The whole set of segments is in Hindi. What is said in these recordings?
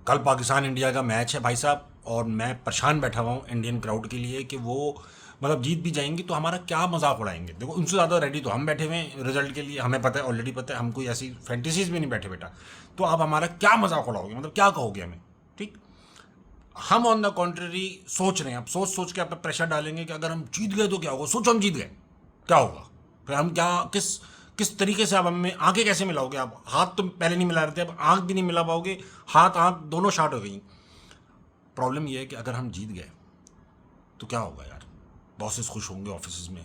कल पाकिस्तान इंडिया का मैच है भाई साहब, और मैं परेशान बैठा हुआ हूँ इंडियन क्राउड के लिए कि वो मतलब जीत भी जाएंगी तो हमारा क्या मजाक उड़ाएंगे। देखो उनसे ज़्यादा रेडी तो हम बैठे हुए हैं रिजल्ट के लिए, हमें पता है, ऑलरेडी पता है, हम कोई ऐसी फैंटेसीज में नहीं बैठे बेटा। तो आप हमारा क्या मजाक उड़ाओगे, मतलब क्या कहोगे हमें? ठीक। हम ऑन द कॉन्ट्ररी सोच रहे हैं, अब सोच सोच के आप पे प्रेशर डालेंगे कि अगर हम जीत गए तो क्या होगा। सोचो हम जीत गए क्या होगा, फिर हम क्या, किस किस तरीके से आप हमें आंखें कैसे मिलाओगे? आप हाथ तो पहले नहीं मिला रहे थे, अब आंख भी नहीं मिला पाओगे, हाथ आंख दोनों शार्ट हो गई। प्रॉब्लम यह है कि अगर हम जीत गए तो क्या होगा यार? बॉसेस खुश होंगे, ऑफिस में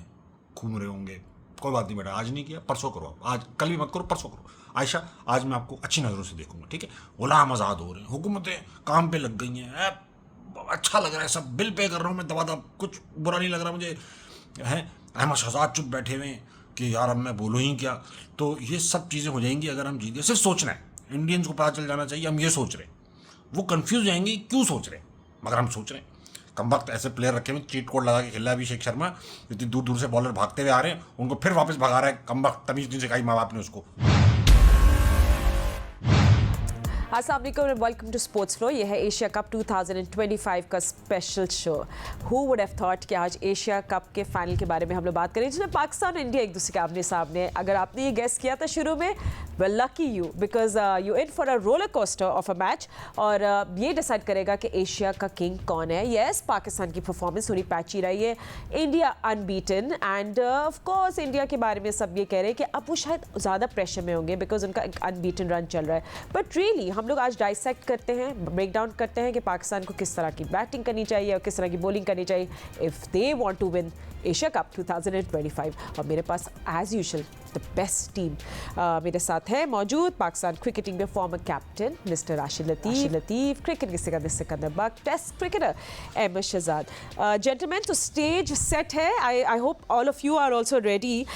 घूम रहे होंगे। कोई बात नहीं बेटा, आज नहीं किया परसों करो, आप आज कल भी मत करो, परसों करो। आयशा आज मैं आपको अच्छी नज़रों से देखूंगा, ठीक है? गुलाम आज़ाद हो रहे हैं, हुकूमतें काम पे लग गई हैं, अच्छा लग रहा है, सब बिल पे कर रहा हूँ मैं दबा दब, कुछ बुरा नहीं लग रहा मुझे। हैं अहमद शहजाद चुप बैठे हुए हैं कि यार अब मैं बोलूँ ही क्या। तो ये सब चीज़ें हो जाएंगी अगर हम जीत गए। सिर्फ सोचना है, इंडियंस को पता चल जाना चाहिए हम ये सोच रहे हैं। वो कंफ्यूज जाएंगे क्यों सोच रहे हैं, मगर हम सोच रहे हैं। कम वक्त ऐसे प्लेयर रखे हुए, चीट कोड लगा के खेला है अभिषेक शर्मा, इतनी दूर दूर से बॉलर भागते हुए आ रहे हैं, उनको फिर वापस भगा रहा है। कम वक्त तमीज नहीं सिखाई माँ बाप ने उसको। अस्सलाम वालेकुम and welcome to sports flow. ये है एशिया कप 2025 का special show. Who would have thought कि आज एशिया कप के फाइनल के बारे में हम लोग बात करें जिसमें पाकिस्तान और इंडिया एक दूसरे के आमने सामने। अगर आपने ये गेस किया था शुरू में, well lucky you, because you in for a roller coaster of a match. और ये डिसाइड करेगा कि एशिया का किंग कौन है। यस, पाकिस्तान की परफॉर्मेंस थोड़ी पैची रही है, India unbeaten, end of course India के बारे में सब ये कह रहे हैं कि अब वो शायद ज़्यादा प्रेशर में होंगे बिकॉज उनका एक अनबीटन रन चल रहा है। बट रियली हम लोग आज डाइसेक्ट करते हैं, ब्रेक डाउन करते हैं कि पाकिस्तान को किस तरह की बैटिंग करनी चाहिए और किस तरह की बॉलिंग करनी चाहिए if they want to win Asia cup 2025। और मेरे पास as usual the best team मेरे साथ है मौजूद। पाकिस्तान क्रिकेटिंग में former captain mister Rashid Latif, cricket के Sikandar Bakht, test cricketer Ahmed Shehzad. Gentleman, तो स्टेज सेट है। I hope all of you are also ready.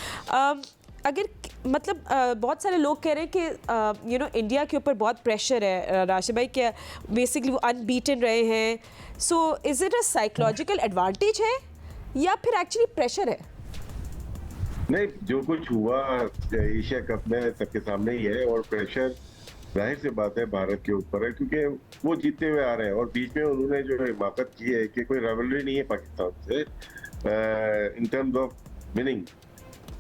अगर मतलब बहुत सारे लोग कह रहे हैं कि यू नो इंडिया के ऊपर बहुत प्रेशर है राशिद भाई, कि बेसिकली वो अनबीटन रहे हैं। So is it a psychological advantage है या फिर एक्चुअली प्रेशर है? नहीं, जो कुछ हुआ एशिया कप में सबके सामने ही है, और प्रेशर जाहिर सी बात है भारत के ऊपर है क्योंकि वो जीतते हुए आ रहे हैं और बीच में उन्होंने जो हिमाकत की है कि कोई राइवलरी नहीं है पाकिस्तान से इन टर्म्स ऑफ विनिंग।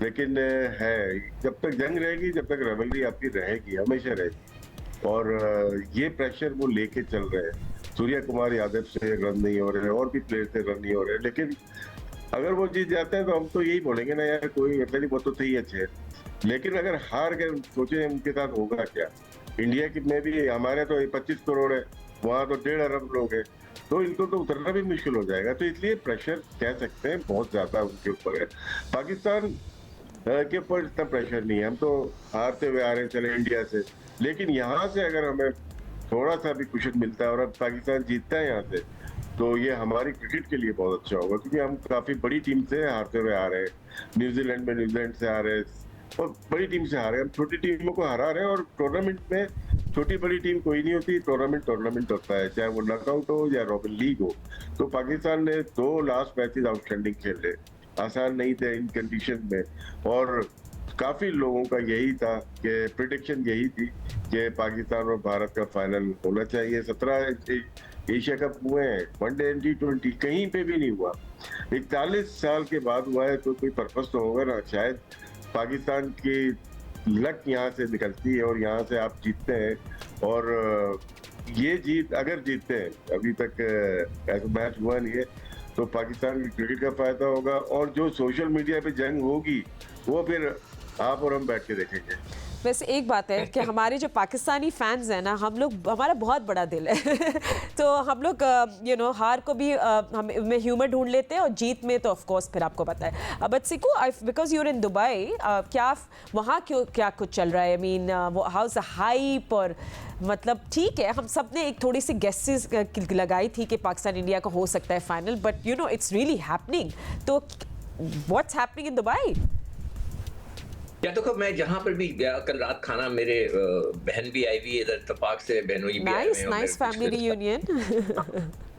लेकिन है, जब तक जंग रहेगी, जब तक राइवलरी आपकी रहेगी, हमेशा रहेगी। और ये प्रेशर वो लेके चल रहे हैं। सूर्या कुमार यादव से रन नहीं हो रहे, और भी प्लेयर से रन नहीं हो रहे, लेकिन अगर वो जीत जाते हैं तो हम तो यही बोलेंगे ना यार, कोई मतलब नहीं, वो तो थे ही अच्छे। लेकिन अगर हार गए, सोचे उनके साथ होगा क्या। इंडिया की में भी हमारे तो 25 करोड़ है, वहां तो 1.5 अरब लोग हैं, तो इनको तो उतरना भी मुश्किल हो जाएगा। तो इसलिए प्रेशर कह सकते हैं बहुत ज्यादा उनके ऊपर है। पाकिस्तान के ऊपर इतना प्रेशर नहीं है, हम तो हारते हुए आ रहे हैं चले इंडिया से, लेकिन यहाँ से अगर हमें थोड़ा सा भी कुछ मिलता है और अब पाकिस्तान जीतता है यहाँ से, तो ये हमारी क्रिकेट के लिए बहुत अच्छा होगा क्योंकि हम काफी बड़ी टीम से हारते हुए आ रहे हैं। न्यूजीलैंड में न्यूजीलैंड से आ रहे हैं और बड़ी टीम से हारे, हम छोटी टीमों को हरा रहे हैं। और टूर्नामेंट में छोटी बड़ी टीम कोई नहीं होती, टूर्नामेंट होता है, चाहे वो नॉकआउट हो या रॉबिन लीग हो। तो पाकिस्तान ने 2 लास्ट मैचेस आउटस्टैंडिंग खेले, आसान नहीं थे इन कंडीशन में। और काफी लोगों का यही था कि प्रिडिक्शन यही थी कि पाकिस्तान और भारत का फाइनल होना चाहिए। 17 एशिया कप हुए हैं, वनडे एंड T20 कहीं पे भी नहीं हुआ। 41 साल के बाद हुआ है, तो कोई पर्पस तो होगा ना। शायद पाकिस्तान की लक यहाँ से निकलती है और यहाँ से आप जीतते हैं। और ये जीत अगर जीतते हैं, अभी तक ऐसा मैच हुआ नहीं है, तो पाकिस्तान की क्रिकेट का फायदा होगा। और जो सोशल मीडिया पे जंग होगी वो फिर आप और हम बैठ के देखेंगे। वैसे एक बात है कि हमारे जो पाकिस्तानी फैंस हैं ना, हम लोग, हमारा बहुत बड़ा दिल है तो हम लोग यू नो हार को भी हम में ह्यूमर ढूंढ लेते हैं और जीत में तो ऑफ कोर्स फिर आपको पता है। But Siku, because you're in Dubai, क्या वहाँ क्यों क्या कुछ चल रहा है? I mean how is the hype? और मतलब ठीक है, हम सब ने एक थोड़ी सी गेसेस लगाई थी कि पाकिस्तान इंडिया का हो सकता है final, but you know it's really happening. तो व्हाट्स हैपनिंग इन दुबई? या तो कब मैं जहाँ पर भी गया, कल रात खाना, मेरे बहन भी आई हुई है इधर इत्तेफाक से, बहनोई भी आए हुए हैं, नाइस फैमिली रियूनियन।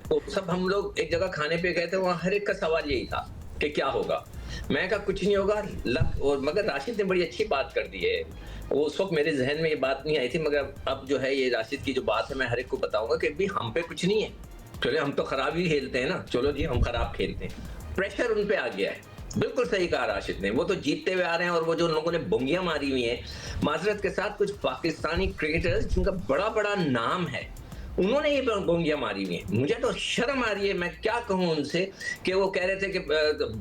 तो सब हम लोग एक जगह खाने पे गए थे, वहाँ हर एक का सवाल यही था कि क्या होगा। मैं कहा कुछ नहीं होगा लक। और मगर राशिद ने बड़ी अच्छी बात कर दी है। वो उस वक्त मेरे जहन में ये बात नहीं आई थी, मगर अब जो है ये राशिद की जो बात है मैं हर एक को बताऊंगा कि भी हम पे कुछ नहीं है, चलो हम तो खराब ही खेलते हैं ना, चलो जी हम खराब खेलते हैं। प्रेशर उन पे आ गया है। बिल्कुल सही कहा राशिद ने, वो तो जीतते हुए आ रहे हैं। और वो जो लोगों ने बुंगियां मारी हुई हैं, माजरत के साथ कुछ पाकिस्तानी क्रिकेटर्स जिनका बड़ा बड़ा नाम है, उन्होंने ये बुंगियां मारी हुई हैं। मुझे तो शर्म आ रही है, मैं क्या कहूं उनसे, कि वो कह रहे थे कि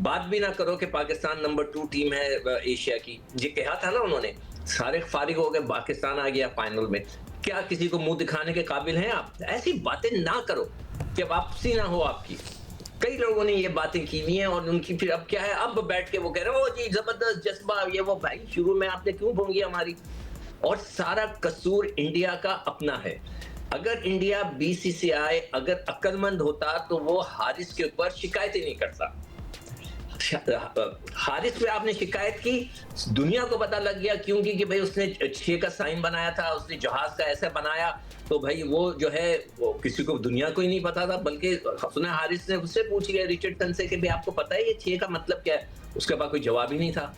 बात भी ना करो कि पाकिस्तान नंबर 2 टीम है एशिया की। ये कहा था ना उन्होंने, सारे फारिग हो गए, पाकिस्तान आ गया फाइनल में। क्या किसी को मुंह दिखाने के काबिल हैं आप? ऐसी बातें ना करो कि वापसी ना हो आपकी। कई लोगों ने ये बातें की हुई हैं और उनकी फिर अब क्या है, अब बैठ के वो कह रहे हैं ओ जी जबरदस्त जज्बा ये वो। भाई शुरू में आपने क्यों भूंगी हमारी? और सारा कसूर इंडिया का अपना है। अगर इंडिया बीसीसीआई अगर अक्लमंद होता तो वो हारिस के ऊपर शिकायत ही नहीं करता। हारिस पे आपने शिकायत की, दुनिया को पता लग गया, क्योंकि कि भाई उसने 6 का साइन बनाया था, उसने जहाज का ऐसा बनाया, तो भाई वो जो है वो किसी को दुनिया को ही नहीं पता था। बल्कि सुना हारिस ने उससे पूछ लिया रिचर्डसन से कि भाई आपको पता है ये 6 का मतलब क्या है? उसके पास कोई जवाब ही नहीं था।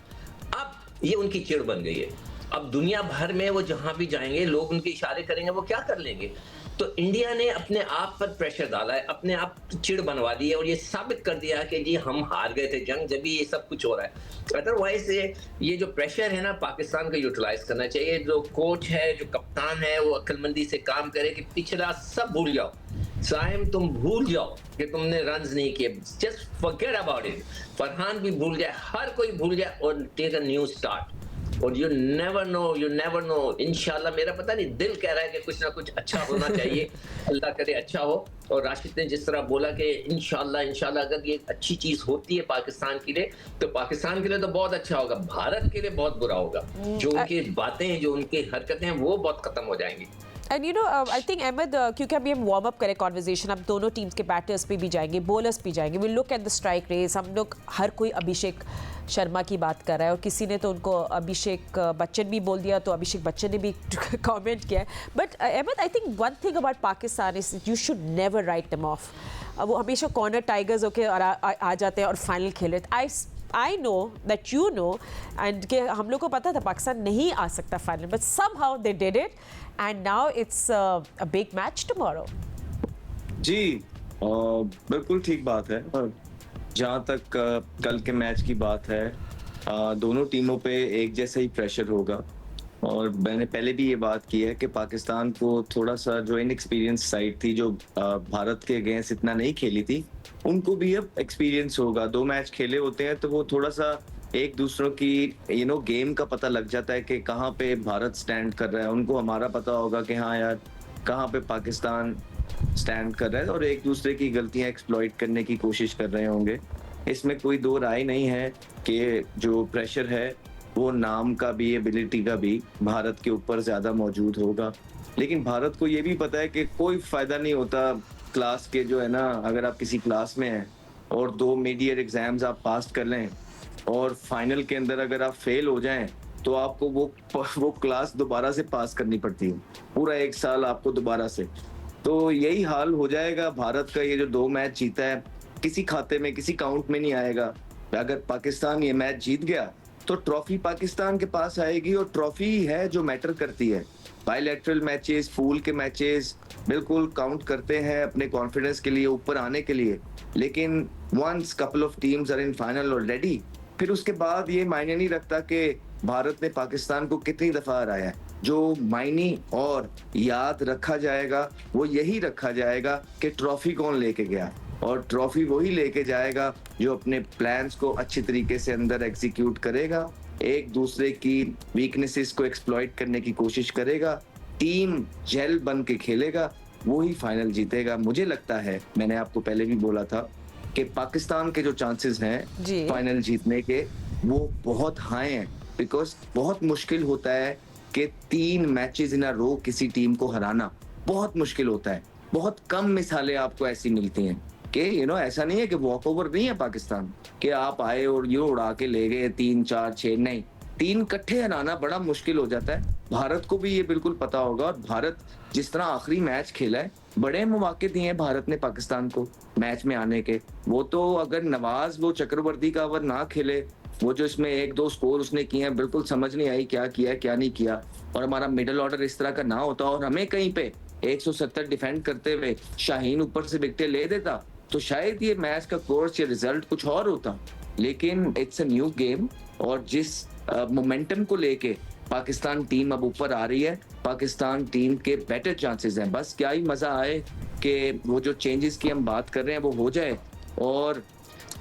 अब ये उनकी चिड़ बन गई है। अब दुनिया भर में वो जहां भी जाएंगे लोग उनके इशारे करेंगे, वो क्या कर लेंगे? तो इंडिया ने अपने आप पर प्रेशर डाला है, अपने आप चिड़ बनवा दी है और ये साबित कर दिया कि जी हम हार गए थे जंग जब भी ये सब कुछ हो रहा है। अदरवाइज ये जो प्रेशर है ना, पाकिस्तान को यूटिलाइज करना चाहिए। जो कोच है, जो कप्तान है, वो अक्लमंदी से काम करे कि पिछला सब भूल जाओ। साइम तुम भूल जाओ कि तुमने रन्स नहीं किए, just forget about it. Farhan भी भूल जाए, हर कोई भूल जाए और टेक अ न्यू स्टार्ट। और यू नेवर नो इंशाल्लाह, मेरा पता नहीं दिल कह रहा है कि कुछ ना कुछ अच्छा होना चाहिए। अल्लाह करे अच्छा हो। और राशिद ने जिस तरह बोला कि इंशाल्लाह अगर ये अच्छी चीज होती है पाकिस्तान के लिए, तो पाकिस्तान के लिए तो बहुत अच्छा होगा, भारत के लिए बहुत बुरा होगा। जो उनकी बातें हैं, जो उनकी हरकतें हैं, वो बहुत खत्म हो जाएंगी। And you know I think Ahmed, क्योंकि अभी हम वार्म अप करें कॉन्वर्जेशन, अब दोनों टीम्स के बैटर्स पे भी जाएंगे, बॉलर्स भी जाएंगे, will look at the strike rates. हम लोग हर कोई अभिषेक शर्मा की बात कर रहा है और किसी ने तो उनको अभिषेक बच्चन भी बोल दिया, तो अभिषेक बच्चन ने भी कमेंट किया है। But Ahmed, I think one thing about Pakistan is you should never write them off. वो हमेशा कॉर्नर टाइगर्स होके आ जाते हैं और फाइनल खेले। I know that you know and कि हम लोग को पता था पाकिस्तान नहीं आ सकता final, but somehow they did it and now it's a big match tomorrow. जी बिल्कुल ठीक बात है। जहाँ तक कल के मैच की बात है, दोनों टीमों पे एक जैसा ही प्रेशर होगा। और मैंने पहले भी ये बात की है कि पाकिस्तान को थोड़ा सा जो इनएक्सपीरियंस साइड थी, जो भारत के अगेंस्ट इतना नहीं खेली थी, उनको भी अब एक्सपीरियंस होगा। 2 मैच खेले होते हैं तो वो थोड़ा सा एक दूसरों की गेम का पता लग जाता है कि कहाँ पे भारत स्टैंड कर रहा है। उनको हमारा पता होगा कि हाँ यार कहाँ पे पाकिस्तान स्टैंड कर रहा है, और एक दूसरे की गलतियां एक्सप्लॉइट करने की कोशिश कर रहे होंगे। इसमें कोई दो राय नहीं है कि जो प्रेशर है वो नाम का भी, एबिलिटी का भी भारत के ऊपर ज्यादा मौजूद होगा। लेकिन भारत को ये भी पता है कि कोई फायदा नहीं होता क्लास के, जो है ना, अगर आप किसी क्लास में हैं और 2 मिड ईयर एग्जाम्स आप पास कर लें और फाइनल के अंदर अगर आप फेल हो जाएं तो आपको वो क्लास दोबारा से पास करनी पड़ती है, पूरा 1 साल आपको दोबारा से। तो यही हाल हो जाएगा भारत का। ये जो 2 मैच जीता है किसी खाते में, किसी काउंट में नहीं आएगा। अगर पाकिस्तान ये मैच जीत गया तो ट्रॉफी पाकिस्तान के पास आएगी, और ट्रॉफी है जो मैटर करती है। बायलैटरल मैचेस, पूल के मैचेस बिल्कुल काउंट करते हैं अपने कॉन्फिडेंस के लिए, ऊपर आने के लिए। लेकिन once couple of teams are in final already, फिर उसके बाद ये मायने नहीं रखता कि भारत ने पाकिस्तान को कितनी दफा हराया है। जो मायने और याद रखा जाएगा वो यही रखा जाएगा कि ट्रॉफी कौन लेके गया, और ट्रॉफी वही लेके जाएगा जो अपने प्लान्स को अच्छी तरीके से अंदर एग्जीक्यूट करेगा, एक दूसरे की वीकनेसेस को एक्सप्लॉइट करने की कोशिश करेगा, टीम जेल बन के खेलेगा, वो ही फाइनल जीतेगा। मुझे लगता है, मैंने आपको पहले भी बोला था कि पाकिस्तान के जो चांसेस हैं फाइनल जीतने के वो बहुत हाई हैं, बिकॉज बहुत मुश्किल होता है कि 3 मैचेस इन अ रो किसी टीम को हराना बहुत मुश्किल होता है। बहुत कम मिसालें आपको ऐसी मिलती हैं कि ऐसा नहीं है कि वॉक ओवर नहीं है पाकिस्तान, कि आप आए और उड़ा के ले गए 3, 4, 6, नहीं, 3 इकट्ठे हराना बड़ा मुश्किल हो जाता है। भारत को भी ये बिल्कुल पता होगा। और भारत जिस तरह आखिरी मैच खेला है, बड़े मौके दिए हैं भारत ने पाकिस्तान को मैच में आने के। वो तो अगर नवाज वो चक्रवर्ती का ओवर ना खेले, वो जो इसमें 1-2 स्कोर उसने किए हैं, बिल्कुल समझ नहीं आई क्या किया क्या नहीं किया, और हमारा मिडिल ऑर्डर इस तरह का ना होता और हमें कहीं पे 170 डिफेंड करते हुए शाहीन ऊपर से विकेटें ले देता, तो शायद ये मैच का कोर्स या रिजल्ट कुछ और होता। लेकिन इट्स अ न्यू गेम, और जिस मोमेंटम को लेके पाकिस्तान टीम अब ऊपर आ रही है, पाकिस्तान टीम के बेटर चांसेस हैं। बस क्या ही मजा आए कि वो जो चेंजेस की हम बात कर रहे हैं वो हो जाए, और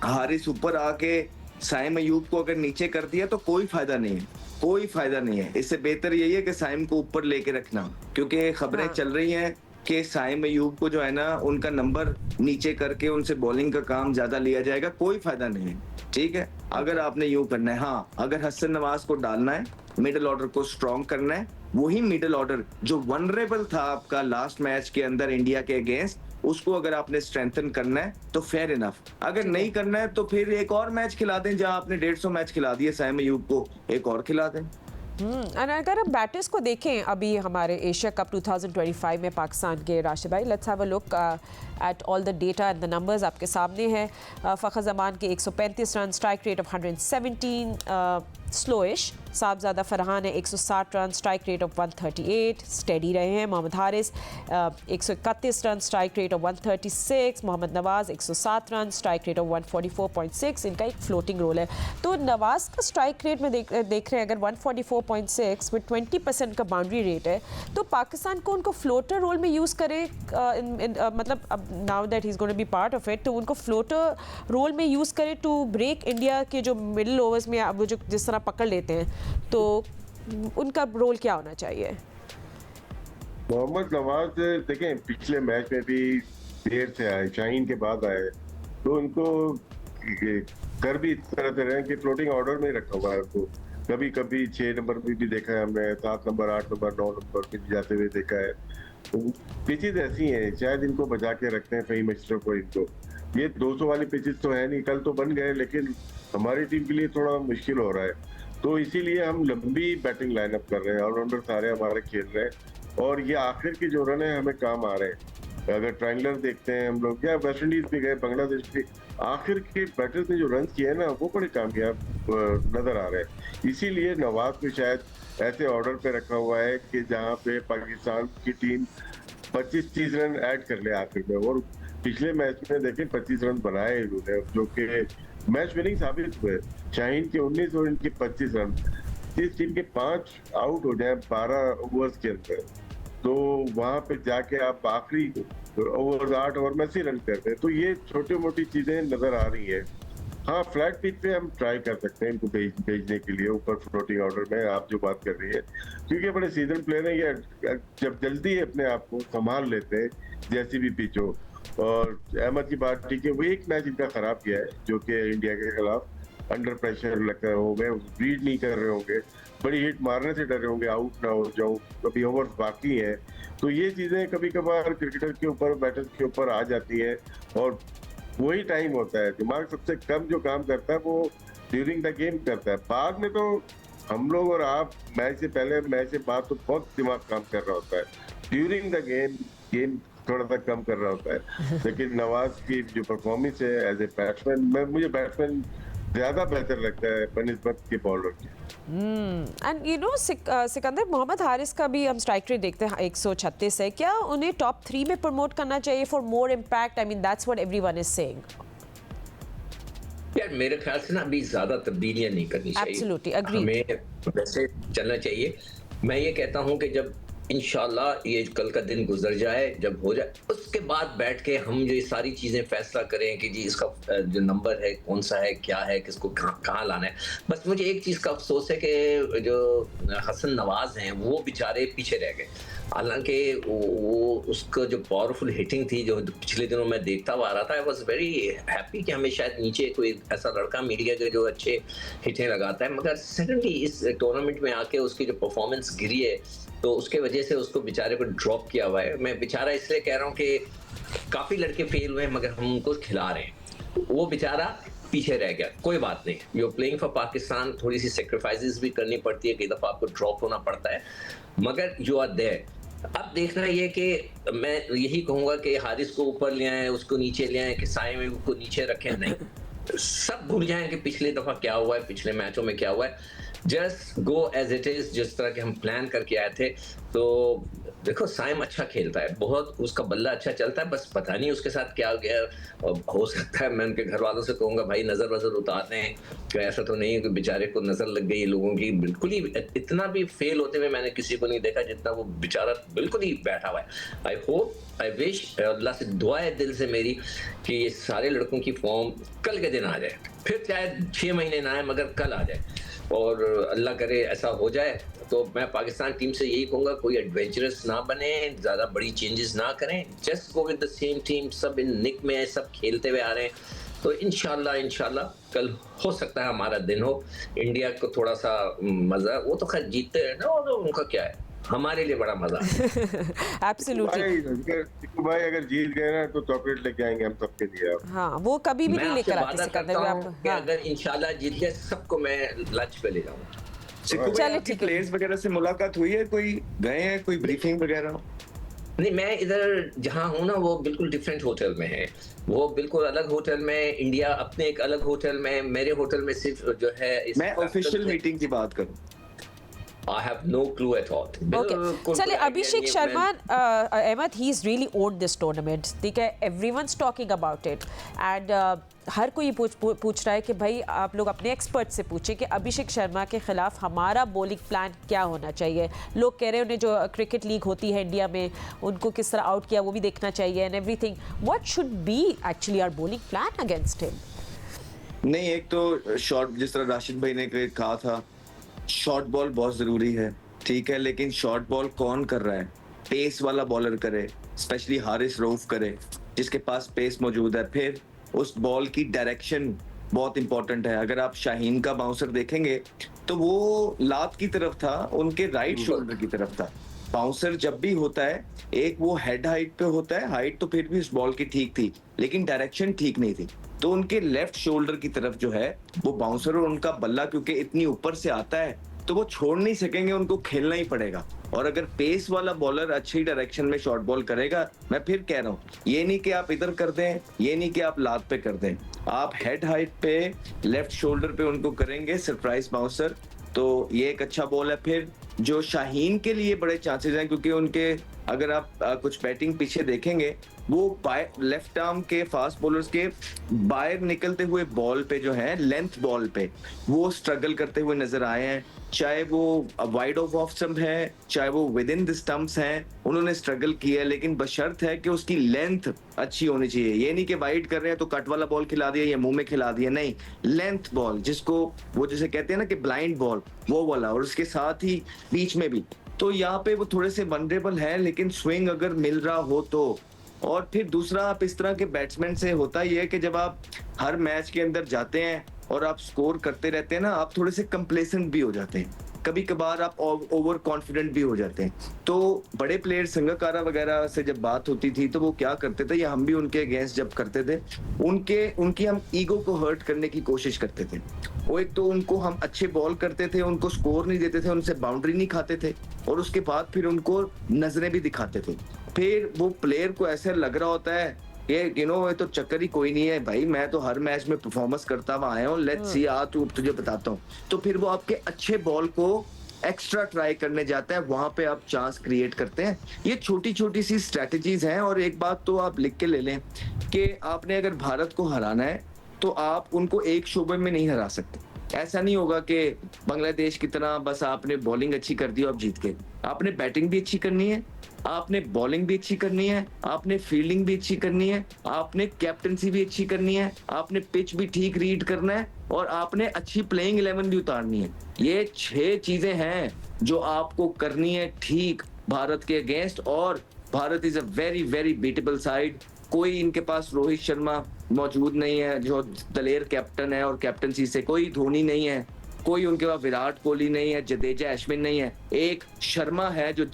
हारिस ऊपर आके साइम अयूब को अगर नीचे कर दिया तो कोई फायदा नहीं है, कोई फायदा नहीं है। इससे बेहतर यही है कि साइम को ऊपर लेके रखना, क्योंकि खबरें चल रही हैं कि साइम अयूब को जो है ना, उनका नंबर नीचे करके उनसे बॉलिंग का काम ज्यादा लिया जाएगा। कोई फायदा नहीं है, ठीक है, अगर आपने यूं करना है। हाँ, अगर हसन नवाज को डालना है, मिडिल ऑर्डर को स्ट्रॉन्ग करना है, वही मिडिल ऑर्डर जो वनरेबल था आपका लास्ट मैच के अंदर इंडिया के अगेंस्ट, उसको अगर आपने स्ट्रेंथन करना है तो फेयर इनफ। अगर नहीं करना है तो फिर एक और मैच खिला दें, जहां आपने 150 मैच खिला दिए साइम अयूब को, एक और खिला दें। और अगर हम बैटर्स को देखें अभी हमारे एशिया कप 2025 में पाकिस्तान के, राशिद भाई, let's have a look at all the data and the numbers आपके सामने हैं। फ़खर जमान के 135 run, strike rate of 117, slowish. Sahibzada Farhan है 160 run, strike rate of 138, steady रहे हैं। Mohammad Haris 131 run, strike rate of 136। Mohammad Nawaz 107 run, strike rate of 144.6। इनका एक फ्लोटिंग रोल है। तो नवाज का स्ट्राइक रेट में देख रहे हैं, अगर 144.6 में 20% का बाउंड्री रेट है, तो पाकिस्तान को उनको फ्लोटर रोल में यूज़ करे, मतलब अब now that he is going to be part of it, तो उनको फ्लोटर रोल में यूज़ करे टू ब्रेक इंडिया के जो मिडिल ओवर्स में वो जो जिस तरह पकड़ लेते हैं, तो उनका रोल क्या होना चाहिए? मोहम्मद नवाज देखें, पिछले मैच में भी देर से आए, शाहीन के बाद आए, तो उनको कर भी इस तरह से रहे कि फ्लोटिंग ऑर्डर में रखा हुआ है उनको। कभी कभी 6 नंबर में भी देखा है हमने, 7 नंबर, 8 नंबर, 9 नंबर पे भी जाते हुए देखा है। तो पिचेज ऐसी हैं, शायद इनको बचा के रखते हैं फ़हीम अशरफ को। इनको ये 200 वाली पिचेज तो है नहीं, कल तो बन गए, लेकिन हमारी टीम के लिए थोड़ा मुश्किल हो रहा है। तो इसीलिए हम लंबी बैटिंग लाइनअप कर रहे हैं, ऑलराउंडर सारे हमारे खेल रहे हैं, और ये आखिर के जो रन है हमें काम आ रहे हैं। अगर ट्रायंगुलर देखते हैं हम लोग, या वेस्ट इंडीज भी गए, बांग्लादेश भी, आखिर के बैटर्स ने जो रन किए हैं ना, वो बड़े कामयाब नजर आ रहे हैं। इसीलिए नवाज को शायद ऐसे ऑर्डर पे रखा हुआ है कि जहाँ पे पाकिस्तान की टीम 25-30 रन ऐड कर ले आखिर में। और पिछले मैच में देखें 25 रन बनाए इन्होंने, जो कि मैच विनिंग साबित हुए। शाहीन के 19 और इनके 25 रन, जिस टीम के 5 आउट हो जाए 12 ओवर्स के अंदर, तो वहां पे जाके आप आखिरी ओवर 8 ओवर में 80 रन करते हैं। तो ये छोटी मोटी चीजें नजर आ रही है। हाँ, फ्लैट पिच पे हम ट्राई कर सकते हैं इनको भेजने के लिए ऊपर फ्लोटिंग ऑर्डर में, आप जो बात कर रही है, क्योंकि बड़े सीजन प्लेयर हैं ये, जब जल्दी अपने आप को संभाल लेते हैं जैसी भी पिच हो। और अहमद की बात ठीक है, वो एक मैच इनका खराब किया है, जो कि इंडिया के खिलाफ अंडर प्रेशर लगता हो गए, रीड नहीं कर रहे होंगे, बड़ी हिट मारने से डर रहे होंगे, आउट ना हो जाऊं, कभी ओवर्स बाकी हैं। तो ये चीजें कभी कभार क्रिकेटर के ऊपर, बैटर्स के ऊपर आ जाती है, और वही टाइम होता है। दिमाग सबसे कम जो काम करता है वो ड्यूरिंग द गेम करता है। बाद में तो हम लोग और आप मैच से पहले, मैच से बाद तो बहुत दिमाग काम कर रहा होता है। ड्यूरिंग द गेम थोड़ा सा कम कर रहा होता है। लेकिन नवाज की जो परफॉर्मेंस है एज ए बैट्समैन, मुझे बैट्समैन ज्यादा बेहतर लगता है बनिस्बत के बॉलर की। And you know Sikandar, Mohammad Haris का भी हम स्ट्राइक रेट देखते हैं 136 है, क्या उन्हें टॉप 3 में प्रमोट करना चाहिए for more impact? I mean that's what everyone is saying. यार मेरे ख्याल से ना अभी ज्यादा तब्दीलियां नहीं करनी चाहिए। Absolutely, agreed. हमें वैसे चलना चाहिए। मैं ये कहता हूं कि जब इंशाल्लाह ये कल का दिन गुजर जाए, जब हो जाए, उसके बाद बैठ के हम जो ये सारी चीजें फैसला करें कि जी इसका जो नंबर है कौन सा है, क्या है, किसको कहाँ लाना है। बस मुझे एक चीज का अफसोस है कि जो हसन नवाज हैं वो बेचारे पीछे रह गए। हालांकि वो उसका जो पावरफुल हिटिंग थी जो पिछले दिनों में देखता हुआ आ रहा था, आई वॉज वेरी हैप्पी कि हमें शायद नीचे कोई ऐसा लड़का मीडिया के जो अच्छे हिटें लगाता है। मगर सेकेंडली इस टूर्नामेंट में आके उसकी जो परफॉर्मेंस गिरी है, तो उसके वजह से उसको बेचारे को ड्रॉप किया हुआ है। मैं बेचारा इसलिए कह रहा हूँ कि काफ़ी लड़के फेल हुए हैं मगर हम उनको खिला रहे हैं। वो बेचारा पीछे रह गया, कोई बात नहीं, you are playing for Pakistan, थोड़ी सी सेक्रीफाइसेस भी करनी पड़ती है, कई दफा आपको ड्रॉप होना पड़ता है, मगर यू आर देयर। अब देखना ये कि मैं यही कहूंगा कि हारिस को ऊपर ले आए, उसको नीचे ले आए, कि साइम को नीचे रखें, नहीं, सब भूल जाएं कि पिछले दफा क्या हुआ है, पिछले मैचों में क्या हुआ है, just go as it is, जिस तरह के हम प्लान करके आए थे। तो देखो साइम अच्छा खेलता है, बहुत उसका बल्ला अच्छा चलता है, बस पता नहीं उसके साथ क्या हो गया, हो सकता है मैं उनके घर वालों से कहूंगा भाई नजर वजर उतार दें, कि ऐसा तो नहीं है कि बेचारे को नजर लग गई लोगों की, बिल्कुल ही इतना भी फेल होते हुए मैंने किसी को नहीं देखा जितना वो बेचारा बिल्कुल ही बैठा हुआ है। आई होप, आई विश, अल्लाह से दुआ है दिल से मेरी कि ये सारे लड़कों की फॉर्म कल के दिन आ जाए, फिर चाहे 6 महीने ना आए मगर कल आ जाए, और अल्लाह करे ऐसा हो जाए। तो मैं पाकिस्तान टीम से यही कहूंगा, कोई एडवेंचरस ना बने, ज्यादा बड़ी चेंजेस ना करें, just go with the same team, सब इन निक में है, सब खेलते हुए आ रहे हैं, तो इंशाल्लाह कल हो सकता है हमारा दिन हो। इंडिया को थोड़ा सा मजा, वो तो खैर जीतते हैं ना, वो तो उनका क्या है, हमारे लिए बड़ा मजा है। एब्सोल्युटली भाई अगर जीत गए ना तो चॉकलेट लेके आएंगे हम सबके लिए आप। हाँ, वो कभी भी मैं नहीं आपसे लेकर आते वादा सिकंदर करता भी हूं आप। कि हाँ। अगर इंशाल्लाह जीत गए सबको मैं लंच पे ले जाऊंगा। सिक्कू भाई, चलिए, आपकी ठीक है। प्लेयर्स वगैरह से मुलाकात हुई है, कोई गए हैं, कोई ब्रीफिंग वगैरह? नहीं, मैं इधर जहाँ हूँ ना वो बिल्कुल डिफरेंट होटल में है, वो बिल्कुल अलग होटल में, इंडिया अपने एक अलग होटल में, मेरे होटल में सिर्फ जो है मैं ऑफिशियल मीटिंग की बात करूं। I have no clue at all. Okay, चलिए, Abhishek Sharma, Ahmed, he is really owned this tournament, ठीक है, everyone's talking about it, and हर कोई पूछ रहा है कि भाई आप लोग अपने एक्सपर्ट से पूछें कि अभिषेक शर्मा के खिलाफ हमारा बॉलिंग प्लान क्या होना चाहिए। लोग कह रहे हैं उन्हें जो क्रिकेट लीग होती है इंडिया में उनको किस तरह आउट किया वो भी देखना चाहिए, and everything, what should be actually our bowling plan against him? नहीं, एक तो शॉर्ट, जिस तरह राशिद भाई ने कहा था, शॉर्ट बॉल बहुत जरूरी है, ठीक है, लेकिन शॉर्ट बॉल कौन कर रहा है? पेस वाला बॉलर करे, स्पेशली हारिस रऊफ करे, जिसके पास पेस मौजूद है। फिर उस बॉल की डायरेक्शन बहुत इंपॉर्टेंट है। अगर आप शाहीन का बाउंसर देखेंगे तो वो लात की तरफ था, उनके राइट शोल्डर की तरफ था। बाउंसर जब भी होता है, एक वो हेड हाइट पे होता है, हाइट तो फिर भी उस बॉल की ठीक थी, लेकिन डायरेक्शन ठीक नहीं थी, तो उनके लेफ्ट शोल्डर की तरफ जो है वो बाउंसर, और उनका बल्ला क्योंकि इतनी ऊपर से आता है तो वो छोड़ नहीं सकेंगे, उनको खेलना ही पड़ेगा। और अगर पेस वाला बॉलर अच्छी डायरेक्शन में शॉर्ट बॉल करेगा, मैं फिर कह रहा हूँ, ये नहीं कि आप इधर कर दें, ये नहीं कि आप लात पे कर दें, आप हेड हाइट पे लेफ्ट शोल्डर पे उनको करेंगे सरप्राइज बाउंसर, तो ये एक अच्छा बॉल है। फिर जो शाहीन के लिए बड़े चांसेस हैं, क्योंकि उनके अगर आप कुछ बैटिंग पीछे देखेंगे, वो लेफ्ट आर्म के फास्ट बॉलर्स के बाहर निकलते हुए बॉल पे जो है, लेंथ बॉल पे वो स्ट्रगल करते हुए नजर आए हैं, चाहे वो वाइड ऑफ स्टंप है, चाहे वो विद इन द स्टंप्स हैं, उन्होंने स्ट्रगल किया है, लेकिन बशर्त है कि उसकी लेंथ अच्छी होनी चाहिए। ये नहीं कि वाइड कर रहे हैं तो कट वाला बॉल खिला दिया या मुंह में खिला दिया, नहीं, लेंथ बॉल, जिसको वो जैसे कहते हैं ना कि ब्लाइंड बॉल, वो वाला, और उसके साथ ही बीच में भी। तो यहाँ पे वो थोड़े से वनरेबल है, लेकिन स्विंग अगर मिल रहा हो तो। और फिर दूसरा, आप इस तरह के बैट्समैन से होता ही है कि जब आप हर मैच के अंदर जाते हैं और आप स्कोर करते रहते हैं ना, आप थोड़े से कंप्लेसेंट भी हो जाते हैं, कभी कभार आप ओवर कॉन्फिडेंट भी हो जाते हैं। तो बड़े प्लेयर संगकारा वगैरह से जब बात होती थी तो वो क्या करते थे, या हम भी उनके अगेंस्ट जब करते थे, उनकी हम ईगो को हर्ट करने की कोशिश करते थे। वो एक तो उनको हम अच्छे बॉल करते थे, उनको स्कोर नहीं देते थे, उनसे बाउंड्री नहीं खाते थे, और उसके बाद फिर उनको नजरें भी दिखाते थे। फिर वो प्लेयर को ऐसे लग रहा होता है ये ये तो चक्कर ही कोई नहीं है भाई, मैं तो हर मैच में परफॉर्मेंस करता हुआ आया हूँ, लेट्स सी, आ तू तुझे बताता हूँ। तो फिर वो आपके अच्छे बॉल को एक्स्ट्रा ट्राई करने जाता है, वहां पे आप चांस क्रिएट करते हैं। ये छोटी छोटी सी स्ट्रेटजीज हैं। और एक बात तो आप लिख के ले लें कि आपने अगर भारत को हराना है तो आप उनको एक शोबे में नहीं हरा सकते। ऐसा नहीं होगा कि बांग्लादेश की तरह बस आपने बॉलिंग अच्छी कर दी और आप जीत गए। आपने बैटिंग भी अच्छी करनी है, आपने बॉलिंग भी अच्छी करनी है, आपने फील्डिंग भी अच्छी करनी है, आपने कैप्टनसी भी अच्छी करनी है, आपने पिच भी ठीक रीड करना है, और आपने अच्छी प्लेइंग 11 भी उतारनी है। ये 6 चीजें हैं जो आपको करनी है ठीक भारत के अगेंस्ट। और Bharat is a very very beatable side. कोई इनके पास रोहित शर्मा मौजूद नहीं है जो दलेर कैप्टन है, और कैप्टनसी से कोई धोनी नहीं है, कोई उनके पास विराट कोहली नहीं है, जडेजा अश्विन नहीं है, एक शर्मा है जो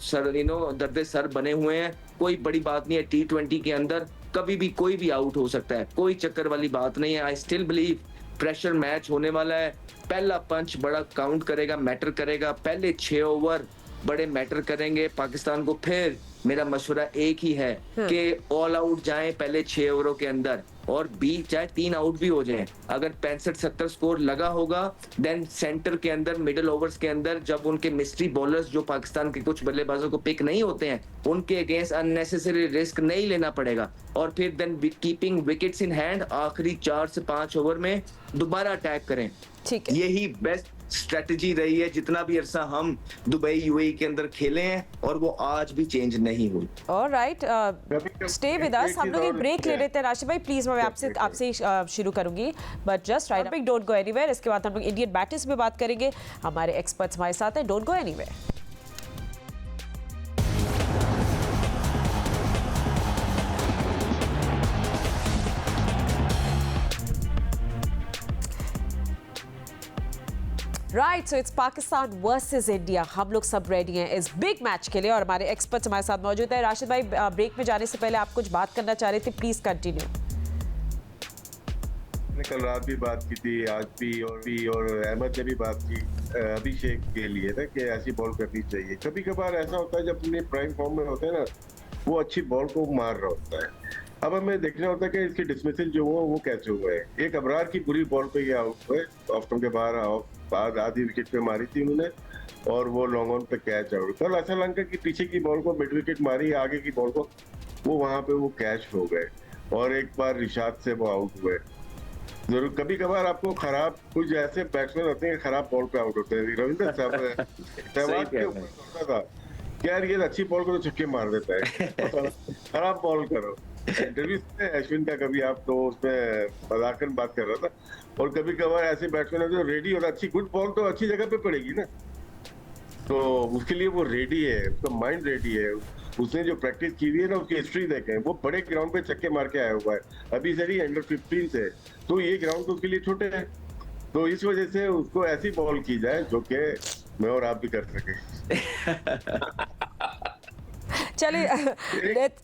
दर्दे सर बने हुए हैं। कोई बड़ी बात नहीं है, T20 के अंदर कभी भी कोई भी आउट हो सकता है, कोई चक्कर वाली बात नहीं है। I still believe pressure match होने वाला है। पहला पंच बड़ा काउंट करेगा, मैटर करेगा। पहले 6 ओवर बड़े मैटर करेंगे पाकिस्तान को। फिर मेरा मशवरा एक ही है कि ऑल आउट जाएं पहले 6 ओवरों के अंदर, और चाहे 3 आउट भी हो जाएं। अगर 65-70 स्कोर लगा होगा, देन सेंटर के अंदर, मिडिल ओवर्स के अंदर, जब उनके मिस्ट्री बॉलर्स जो पाकिस्तान के कुछ बल्लेबाजों को पिक नहीं होते हैं, उनके अगेंस्ट अननेसेसरी रिस्क नहीं लेना पड़ेगा। और फिर then keeping wickets in hand, आखिरी 4 से 5 ओवर में दोबारा अटैक करें। ठीक है। यही बेस्ट स्ट्रेटजी रही है जितना भी अरसा हम दुबई यूएई के अंदर खेले हैं, और वो आज भी चेंज नहीं हुई। Alright, stay with us. हम लोग एक ब्रेक ले लेते हैं। राशिद भाई प्लीज, मैं आपसे ही शुरू करूंगी, but just right up, don't go anywhere. इसके बाद हम लोग इंडियन बैटर्स पे बात करेंगे, हमारे एक्सपर्ट्स हमारे साथ हैं, don't go anywhere. Right, so it's Pakistan versus India. हम लोग सब रेडी हैं इस बिग मैच के लिए और हमारे एक्सपर्ट्स हमारे साथ मौजूद हैं। राशिद भाई, ब्रेक में जाने से पहले आप कुछ बात करना चाह रहे थे, प्लीज कंटिन्यू। मैंने कल रात भी बात की थी, आज भी, और अहमद ने भी बात की अभिषेक के लिए ना, कि ऐसी बॉल करनी चाहिए। कभी कभार ऐसा होता है जब अपने प्राइम फॉर्म में होते हैं ना, वो अच्छी बॉल को मार रहा होता है। अब हमें देखना होता है कि इसकी डिसमिसल जो हुआ वो कैसे हुआ है। एक अबरार की बुरी बॉल पे ये आउट हुए, ऑफ स्टंप के बाद आधी विकेट पे मारी थी उन्होंने, और वो लॉन्ग ऑन पे कैच आउट। कल असलंका की पीछे की बॉल को मिड विकेट मारी, आगे की बॉल को वो वहां पे वो कैच हो गए, और एक बार रिशाद से वो आउट हुए। जरूर कभी कभार आपको खराब, कुछ ऐसे बैट्समैन होते हैं खराब बॉल पे आउट होते हैं। रविंद्र सहवाग के ऊपर होता था कि यार ये अच्छी बॉल को तो छक्के मार देता है, खराब बॉल करो। इंटरव्यू में अश्विन का कभी आप तो उसमें मजाकन बात कर रहा था, और कभी कभार ऐसे बैट्समैन है जो रेडी होता है, अच्छी गुड बॉल तो अच्छी जगह पे पड़ेगी ना, तो उसके लिए वो रेडी है, उसका माइंड रेडी है। उसने जो प्रैक्टिस की हुई है ना, उसकी हिस्ट्री देखें, वो बड़े ग्राउंड पे छक्के मार के आया हुआ है, अभी से ही अंडर 15 से, तो ये ग्राउंड तो उसके लिए छोटे हैं। तो इस वजह से उसको ऐसी बॉल की जाए जो कि मैं और आप भी कर सके। चलिए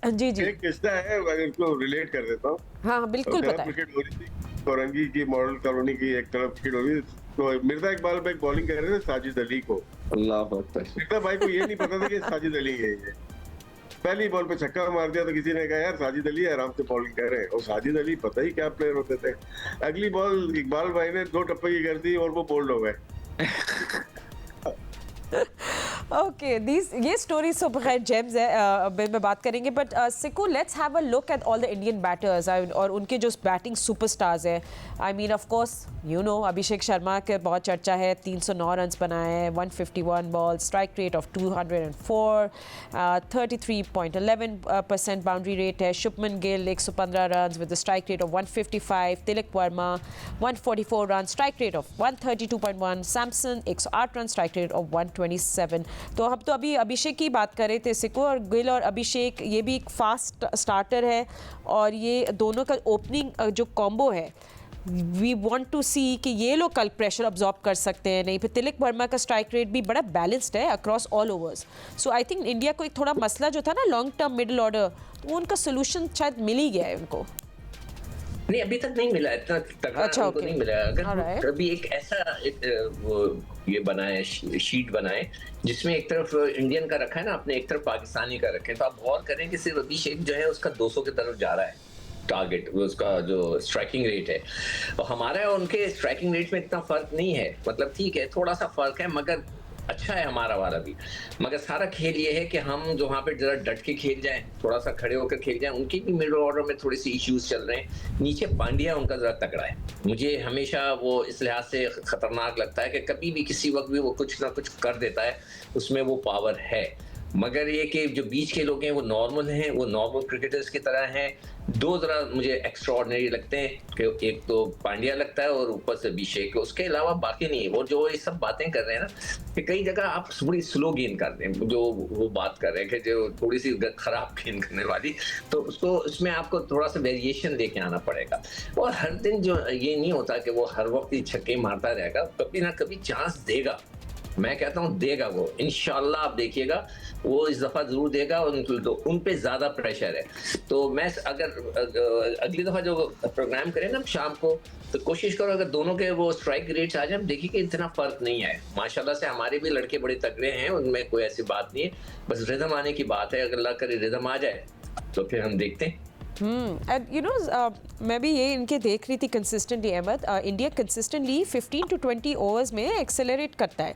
जी जी, एक किस्सा है, मैं इसको रिलेट कर देता हूँ। हाँ बिल्कुल तरफ बताएं। विकेट हो रही थी, कोरंगी की मॉडल कॉलोनी की एक तरफ विकेट हो रही थी, तो मिर्जा इकबाल भाई बॉलिंग कर रहे थे साजिद अली को। अल्लाह अकबर। मिर्जा भाई को ये नहीं पता था कि साजिद अली है ये। पहली बॉल पे छक्का मार दिया तो किसी ने कहा यार साजिद अली आराम से बॉलिंग कर रहे हैं, और साजिद अली पता ही क्या प्लेयर होते थे। अगली बॉल इकबाल भाई ने 2 टप्पे की कर दी और वो बोल्ड हो गए। ओके, ये स्टोरी सब खैर जेम्स है, में बात करेंगे, but Siku let's have a look at all the Indian batters और उनके जो बैटिंग सुपरस्टार्स हैं। I mean of course you know Abhishek Sharma के बहुत चर्चा है, 309 रन्स बनाए हैं, 151 ball, strike rate of 204, 33.11% boundary rate है। Shubman Gill 115 runs with strike rate of 155, Tilak Varma 144 run, strike rate of 132.1, Samson 108 run, strike rate of 127। तो हम तो अभी अभिषेक की बात कर रहे थे सिको, और गिल और अभिषेक ये भी एक फास्ट स्टार्टर है, और ये दोनों का ओपनिंग जो कॉम्बो है, वी वांट टू सी कि ये लोग कल प्रेशर अब्जॉर्ब कर सकते हैं नहीं। फिर तिलक वर्मा का स्ट्राइक रेट भी बड़ा बैलेंस्ड है across all overs. So I think India को एक थोड़ा मसला जो था ना लॉन्ग टर्म मिडिल ऑर्डर, तो उनका सोल्यूशन शायद मिल ही गया है उनको। नहीं, अभी तक नहीं मिला, इतना तगड़ा उनको नहीं मिला। अगर कभी एक ऐसा ये बनाए, शीट बनाए जिसमें एक तरफ इंडियन का रखा है ना आपने, एक तरफ पाकिस्तानी का रखे, तो आप गौर करें कि सिर्फ अभिषेक जो है उसका 200 की तरफ जा रहा है टारगेट, उसका जो स्ट्राइकिंग रेट है, और हमारा और उनके स्ट्राइकिंग रेट में इतना फर्क नहीं है। मतलब ठीक है थोड़ा सा फर्क है, मगर अच्छा है हमारा वाला भी। मगर सारा खेल ये है कि हम जो वहाँ पे जरा डट के खेल जाएं, थोड़ा सा खड़े होकर खेल जाएं। उनकी भी मिडिल ऑर्डर में थोड़ी सी इश्यूज चल रहे हैं। नीचे पांड्या उनका जरा तगड़ा है, मुझे हमेशा वो इस लिहाज से खतरनाक लगता है कि कभी भी किसी वक्त भी वो कुछ ना कुछ कर देता है, उसमें वो पावर है। मगर ये कि जो बीच के लोग हैं वो नॉर्मल हैं, वो नॉर्मल क्रिकेटर्स की तरह हैं। 2 जरा मुझे एक्स्ट्राऑर्डिनरी लगते हैं, कि एक तो पांड्या लगता है और ऊपर से अभिषेक, उसके अलावा बाकी नहीं है। वो जो ये सब बातें कर रहे हैं ना, कि कई जगह आप थोड़ी स्लो गेंद कर रहे हैं, जो वो बात कर रहे हैं कि जो थोड़ी सी खराब गेंद करने वाली, तो उसको उसमें आपको थोड़ा सा वेरिएशन लेके आना पड़ेगा। और हर दिन जो ये नहीं होता कि वो हर वक्त ही छक्के मारता रहेगा, कभी ना कभी चांस देगा। मैं कहता हूँ देगा वो, इंशाल्लाह आप देखिएगा वो इस दफा जरूर देगा। और उन पे ज्यादा प्रेशर है। तो मैं अगर अगली दफा जो प्रोग्राम करें ना शाम को, तो कोशिश करो अगर दोनों के वो स्ट्राइक रेट्स आ जाए, देखिए कि इतना फर्क नहीं है। माशाल्लाह से हमारे भी लड़के बड़े तगड़े हैं, उनमें कोई ऐसी बात नहीं है, बस रिदम आने की बात है। अगर अल्लाह करे रिदम आ जाए तो फिर हम देखते हैं। एंड यू नो मैं भी ये इनके देख रही थी consistently Ahmed, India consistently 15 to 20 overs में एक्सेलरेट करता है।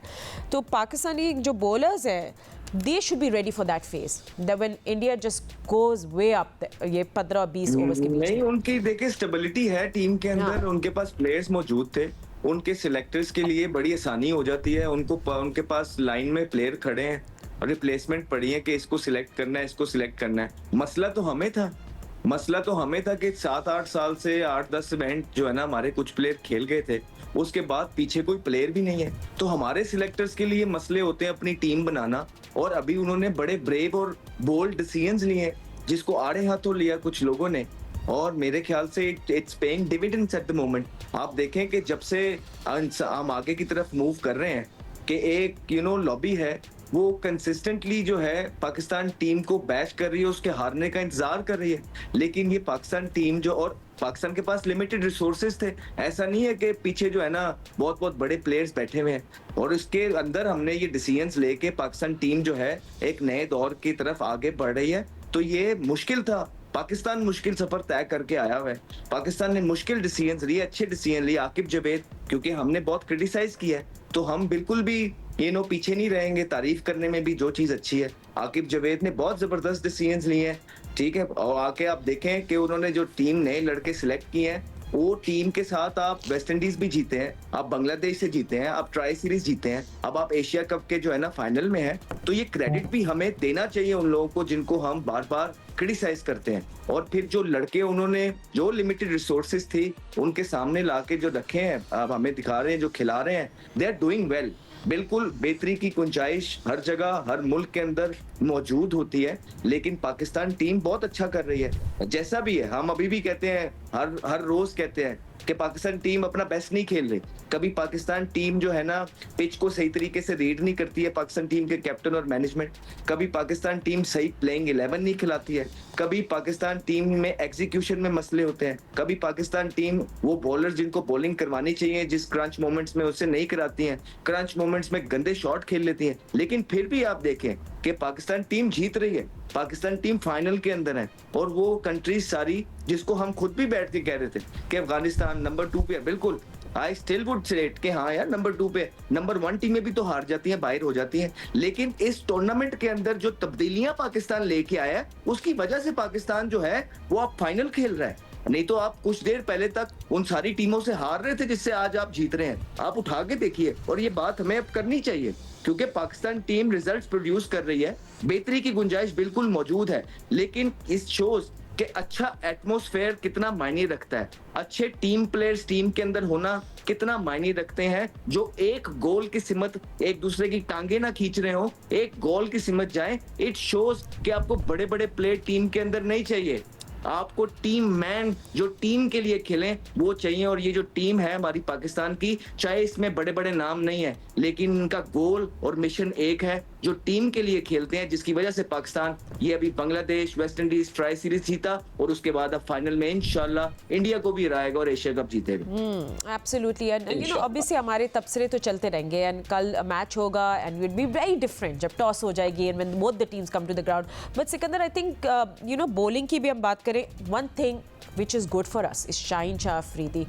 तो पाकिस्तानी जो बॉलर्स हैं they should be ready for that phase that when India just goes way up, ये 15-20 ओवर्स के बीच नहीं, में। उनकी देखिए स्टेबिलिटी है टीम के अंदर, हाँ। उनके पास प्लेयर्स मौजूद थे, उनके सिलेक्टर्स के लिए बड़ी आसानी हो जाती है। उनके पास लाइन में प्लेयर खड़े हैं और रिप्लेसमेंट पड़ी है कि इसको सिलेक्ट करना है, इसको सिलेक्ट करना है। मसला तो हमें था कि 7-8 साल से 8-10 इवेंट जो है ना हमारे कुछ प्लेयर खेल गए थे, उसके बाद पीछे कोई प्लेयर भी नहीं है। तो हमारे सिलेक्टर्स के लिए मसले होते हैं अपनी टीम बनाना, और अभी उन्होंने बड़े ब्रेव और बोल्ड डिसीजंस लिए जिसको आड़े हाथों लिया कुछ लोगों ने, और मेरे ख्याल से it's paying dividends at the moment. आप देखें कि जब से हम आगे की तरफ मूव कर रहे हैं कि एक लॉबी है वो कंसिस्टेंटली जो है पाकिस्तान टीम को बैश कर रही है, उसके हारने का इंतजार कर रही है। लेकिन ये पाकिस्तान टीम जो, और पाकिस्तान के पास लिमिटेड रिसोर्सेज थे, ऐसा नहीं है कि पीछे जो है ना बहुत बहुत बड़े प्लेयर्स बैठे हुए हैं, और इसके अंदर हमने ये डिसीजंस लेके पाकिस्तान टीम जो है एक नए दौर की तरफ आगे बढ़ रही है। तो ये मुश्किल था, पाकिस्तान मुश्किल सफर तय करके आया हुआ है, पाकिस्तान ने मुश्किल डिसीजंस लिए, अच्छे डिसीजन लिए। आकिब जावेद, क्योंकि हमने बहुत क्रिटिसाइज किया है, तो हम बिल्कुल भी पीछे नहीं रहेंगे, तारीफ करने में भी जो चीज अच्छी है। आकिब जावेद ने बहुत जबरदस्त डिसीजंस लिए हैं, ठीक है। और आके आप देखें कि उन्होंने जो टीम नए लड़के सिलेक्ट किए हैं, वो टीम के साथ आप वेस्ट इंडीज भी जीते हैं, आप बांग्लादेश से जीते हैं, आप ट्राई सीरीज जीते हैं, अब आप एशिया कप के जो है ना फाइनल में हैं। तो ये क्रेडिट भी हमें देना चाहिए उन लोगों को जिनको हम बार बार क्रिटिसाइज करते हैं। और फिर जो लड़के उन्होंने जो लिमिटेड रिसोर्सेज थी उनके सामने लाके जो रखे हैं, अब हमें दिखा रहे हैं, जो खिला रहे हैं, दे आर डूइंग वेल। बिल्कुल बेहतरी की गुंजाइश हर जगह हर मुल्क के अंदर मौजूद होती है, लेकिन पाकिस्तान टीम बहुत अच्छा कर रही है। जैसा भी है, हम अभी भी कहते हैं, हर रोज कहते हैं कि पाकिस्तान टीम अपना बेस्ट नहीं खेल रही। कभी पाकिस्तान टीम जो है ना पिच को सही तरीके से रीड नहीं करती है, पाकिस्तान टीम के कैप्टन और मैनेजमेंट। कभी पाकिस्तान टीम सही प्लेइंग 11 नहीं खिलाती है, कभी पाकिस्तान टीम में एग्जीक्यूशन में मसले होते हैं, कभी पाकिस्तान टीम वो बॉलर जिनको बॉलिंग करवानी चाहिए जिस क्रंच मोमेंट्स में उसे नहीं कराती हैं, क्रंच मोमेंट्स में गंदे शॉट खेल लेती हैं। लेकिन फिर भी आप देखें कि पाकिस्तान टीम जीत रही है, पाकिस्तान टीम फाइनल के अंदर है। और वो कंट्रीज सारी जिसको हम खुद भी बैठ के कह रहे थे कि अफगानिस्तान नंबर 2 पे है, बिल्कुल आई स्टिल वुड सेट कि हाँ यार नंबर 2 पे, नंबर 1 टीमें भी तो हार जाती हैं, बाहर हो जाती हैं। लेकिन इस टूर्नामेंट के अंदर जो तब्दीलियां पाकिस्तान लेके आया है, उसकी वजह से पाकिस्तान जो है वो अब फाइनल खेल रहा है। नहीं तो आप कुछ देर पहले तक उन सारी टीमों से हार रहे थे जिससे आज आप जीत रहे हैं। आप उठा के देखिए, और ये बात हमें अब करनी चाहिए क्योंकि पाकिस्तान टीम रिजल्ट्स प्रोड्यूस कर रही है, बेहतरी की गुंजाइश बिल्कुल मौजूद है। लेकिन इस शोज कि अच्छा एटमॉस्फेयर कितना मायने रखता है, अच्छे टीम प्लेयर्स टीम के अंदर होना कितना मायने रखते हैं, जो एक गोल की सिमत एक दूसरे की टांगे ना खींच रहे हो, एक गोल की सिमत जाए। इट शोज कि आपको बड़े बड़े प्लेयर टीम के अंदर नहीं चाहिए, आपको टीम मैन जो टीम के लिए खेलें वो चाहिए। और ये जो टीम है हमारी पाकिस्तान की, चाहे इसमें बड़े बड़े नाम नहीं है, लेकिन इनका गोल और मिशन एक है, जो टीम के लिए खेलते हैं, जिसकी वजह से पाकिस्तान ये अभी Bangladesh, West Indies tri series जीता, और उसके बाद अब फाइनल में इंशाल्लाह इंडिया को भी हराएगा और एशिया कप जीतेगा। Absolutely, and you know obviously हमारे तबसरे तो चलते रहेंगे, एंड कल मैच होगा and will be very different जब टॉस हो जाएगी and when both the teams come to the ground. But Sikandar, I think you know bowling की भी हम बात करें, one thing which is good for us is Shaheen Shah Afridi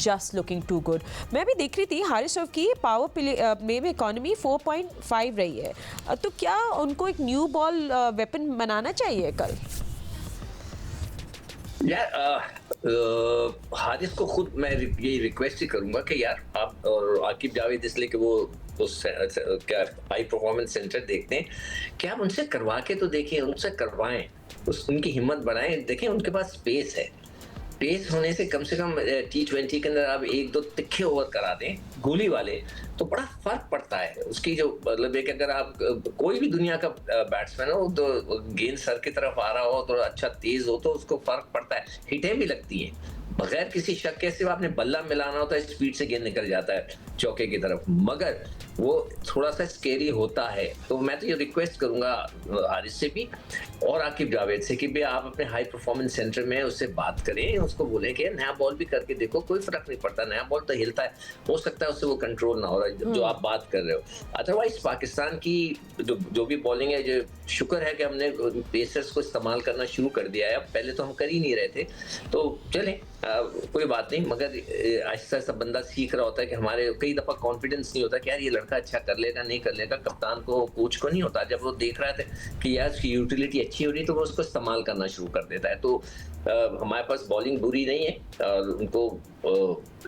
just looking too good. मैं भी देख रही थी हारिस रऊफ की पावर प्ले में इकोनॉमी 4.5 रही है, तो क्या उनको एक न्यू बॉल वेपन बनाना चाहिए कल? यार हारिस को खुद मैं ये रिक्वेस्ट ही करूंगा कि यार आप और आकिब जावेद, इसलिए कि वो उस क्या हाई परफॉर्मेंस सेंटर देखते हैं, क्या आप उनसे करवा के तो देखिए, उनसे करवाएं, उनकी हिम्मत बढ़ाएं। देखें उनके पास स्पेस है, पेस होने से कम T20 के अंदर आप 1-2 तिखे ओवर करा दें गोली वाले, तो बड़ा फर्क पड़ता है उसकी। जो मतलब एक अगर आप कोई भी दुनिया का बैट्समैन हो, तो गेंद सर की तरफ आ रहा हो तो अच्छा तेज हो, तो उसको फर्क पड़ता है, हिटें भी लगती हैं। बगैर किसी शक के सिर्फ आपने बल्ला मिलाना होता है, स्पीड से गेंद निकल जाता है चौके की तरफ, मगर वो थोड़ा सा स्केरी होता है। तो मैं तो ये रिक्वेस्ट करूंगा हारिस से भी और आकिब जावेद से कि भाई आप अपने हाई परफॉर्मेंस सेंटर में उससे बात करें, उसको बोलें कि नया बॉल भी करके देखो, कोई फर्क नहीं पड़ता, नया बॉल तो हिलता है, हो सकता है उससे वो कंट्रोल ना हो रहा है जो आप बात कर रहे हो। अदरवाइज पाकिस्तान की जो भी बॉलिंग है, जो शुक्र है कि हमने पेसर्स को इस्तेमाल करना शुरू कर दिया है, अब पहले तो हम कर ही नहीं रहे थे, तो चलें कोई बात नहीं, मगर आहिस्ता आहिस्ता बंदा सीख रहा होता है कि हमारे कई दफा कॉन्फिडेंस नहीं होता कि यार ये लड़का अच्छा कर लेगा नहीं कर लेगा, कप्तान को कोच को नहीं होता, जब वो देख रहा है कि यार उसकी यूटिलिटी अच्छी हो रही है तो वो उसको इस्तेमाल करना शुरू कर देता है। तो हमारे पास बॉलिंग बुरी नहीं है और उनको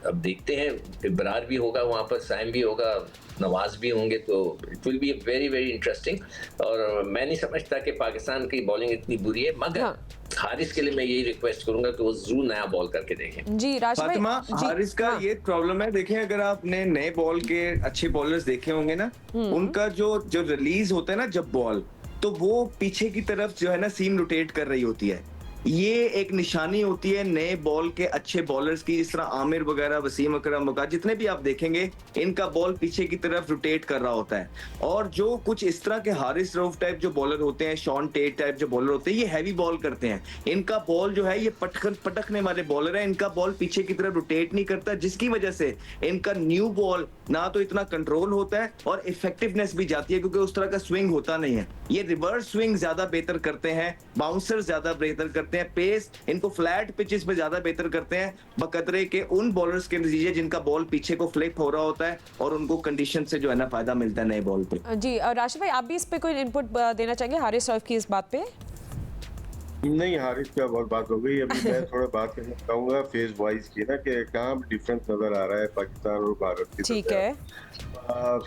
अब देखते हैं, इब्रार भी होगा वहाँ पर, साइम भी होगा, नवाज भी होंगे, तो it will be very very interesting. और मैं नहीं समझता कि पाकिस्तान की बॉलिंग इतनी बुरी है, मगर हारिस के लिए मैं यही रिक्वेस्ट करूंगा कि वो जरूर नया बॉल करके देखें। जी राज भाई, फातिमा, हारिस का ये प्रॉब्लम है, देखें अगर आपने नए बॉल के अच्छे बॉलर्स देखे होंगे ना, उनका जो रिलीज होता है ना जब बॉल, तो वो पीछे की तरफ जो है ना सीम रोटेट कर रही होती है। ये एक निशानी होती है नए बॉल के अच्छे बॉलर्स की, जिस तरह आमिर वगैरह, वसीम अकरम वगैरह, जितने भी आप देखेंगे इनका बॉल पीछे की तरफ रोटेट कर रहा होता है। और जो कुछ इस तरह के हारिस रऊफ टाइप जो बॉलर होते हैं, शॉन टेट टाइप जो बॉलर होते हैं, ये हैवी बॉल करते हैं, इनका बॉल जो है ये पटकने वाले बॉलर है, इनका बॉल पीछे की तरफ रोटेट नहीं करता, जिसकी वजह से इनका न्यू बॉल ना तो इतना कंट्रोल होता है और इफेक्टिवनेस भी जाती है, क्योंकि उस तरह का स्विंग होता नहीं है। ये रिवर्स स्विंग ज्यादा बेहतर करते हैं, बाउंसर ज्यादा बेहतर करते हैं, पेस इनको फ्लैट पिचेस पे ज्यादा बेहतर करते हैं, बकदरे के उन बॉलर्स के नतीजे जिनका बॉल पीछे को फ्लिप हो रहा होता है और उनको कंडीशन से जो है ना फायदा मिलता है नए बॉल पे। जी राशिद भाई, आप भी इस पे कोई इनपुट देना चाहेंगे हारिस रऊफ की इस बात पे? नहीं, हारिस का बहुत बात हो गई, अभी मैं थोड़ा बात करना चाहूंगा फेज वाइज की ना, कि कहाँ डिफरेंस नजर आ रहा है पाकिस्तान और भारत की। ठीक है,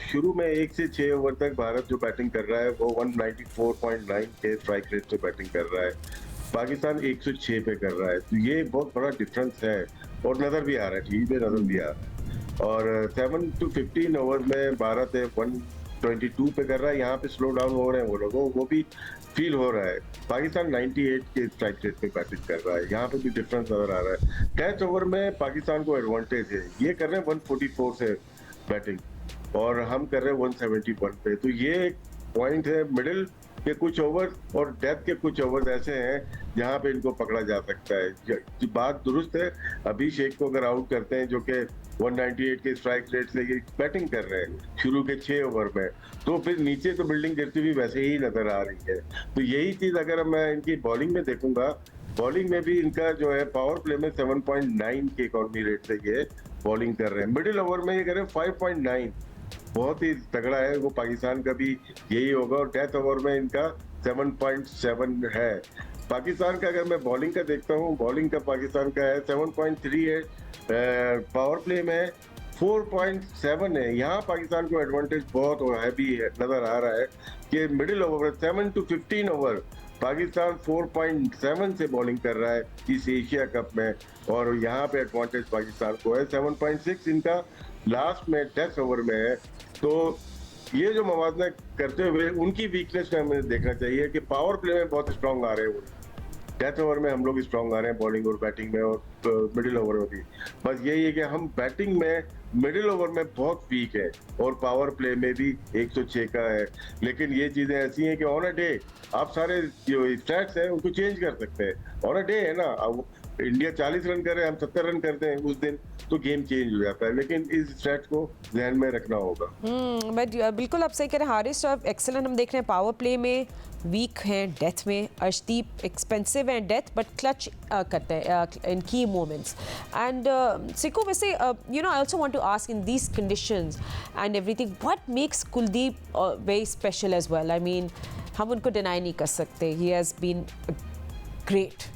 शुरू में 1 से 6 ओवर तक भारत जो बैटिंग कर रहा है वो 194.9 के स्ट्राइक रेट से बैटिंग कर रहा है, पाकिस्तान 106 पे कर रहा है, तो ये बहुत बड़ा डिफरेंस है और नजर भी आ रहा है, ठीक है, नजर भी आ रहा है। और 7 to 15 ओवर में भारत है 122 पे कर रहा है, यहाँ पे स्लो डाउन हो रहे हैं वो लोगों, वो भी फील हो रहा है। पाकिस्तान 98 के स्ट्राइक रेट पे बैटिंग कर रहा है, यहाँ पे भी डिफरेंस नजर आ रहा है। 10th ओवर में पाकिस्तान को एडवांटेज है, ये कर रहे हैं 144 से बैटिंग और हम कर रहे हैं 171 पे, तो ये एक पॉइंट है। मिडिल के कुछ ओवर और डेथ के कुछ ओवर ऐसे हैं जहां पे इनको पकड़ा जा सकता है। बात दुरुस्त है, अभिषेक को अगर आउट करते हैं जो कि 198 के स्ट्राइक रेट से ये बैटिंग कर रहे हैं शुरू के 6 ओवर में, तो फिर नीचे तो बिल्डिंग गिरती हुई वैसे ही नजर आ रही है। तो यही चीज अगर मैं इनकी बॉलिंग में देखूंगा, बॉलिंग में भी इनका जो है पावर प्ले में 7.9 के इकोनॉमी रेट से ये बॉलिंग कर रहे हैं, मिडिल ओवर में ये कर रहे हैं 5.9, बहुत ही तगड़ा है, वो पाकिस्तान का भी यही होगा। और डेथ ओवर में इनका 7.7 है। पाकिस्तान का अगर मैं बॉलिंग का देखता हूँ, बॉलिंग का पाकिस्तान का है 7.3 है, पावर प्ले में 4.7 है। यहाँ पाकिस्तान को एडवांटेज बहुत हैवी नजर आ रहा है कि middle over 7 to 15 over Pakistan 4.7 से बॉलिंग कर रहा है इस एशिया कप में, और यहाँ पे एडवांटेज पाकिस्तान को है। 7.6 इनका लास्ट में 10 ओवर में है। तो ये जो मवाजना करते हुए उनकी वीकनेस में हमें देखना चाहिए कि पावर प्ले में बहुत स्ट्रांग आ रहे हैं वो, 10th ओवर में हम लोग स्ट्रांग आ रहे हैं बॉलिंग और बैटिंग में, और मिडिल ओवर में भी। बस यही है कि हम बैटिंग में मिडिल ओवर में बहुत वीक है और पावर प्ले में भी 106 का है। लेकिन ये चीजें ऐसी हैं कि ऑन अ डे आप सारे जो स्टैट्स हैं उनको चेंज कर सकते हैं। ऑन अ डे है ना, अब इंडिया 40 रन करे, हम 70 रन करते हैं उस दिन, तो गेम चेंज हो जाता है। लेकिन इस स्ट्रैट को ध्यान में रखना होगा। बट बिल्कुल आप सही कह रहे हैं हारिस रऊफ एक्सेलेंट हम देख रहे हैं, पावर प्ले में वीक हैं, डेथ में अर्शदीप एक्सपेंसिव हैं डेथ बट क्लच करते हैं इन की मोमेंट्स। एंड सिको वैसे you know I also want to ask in these conditions and everything, what makes Kuldeep very special as well? I mean हम उनको डिनाई नहीं कर सकते, ही हैज़ बीन ग्रेट।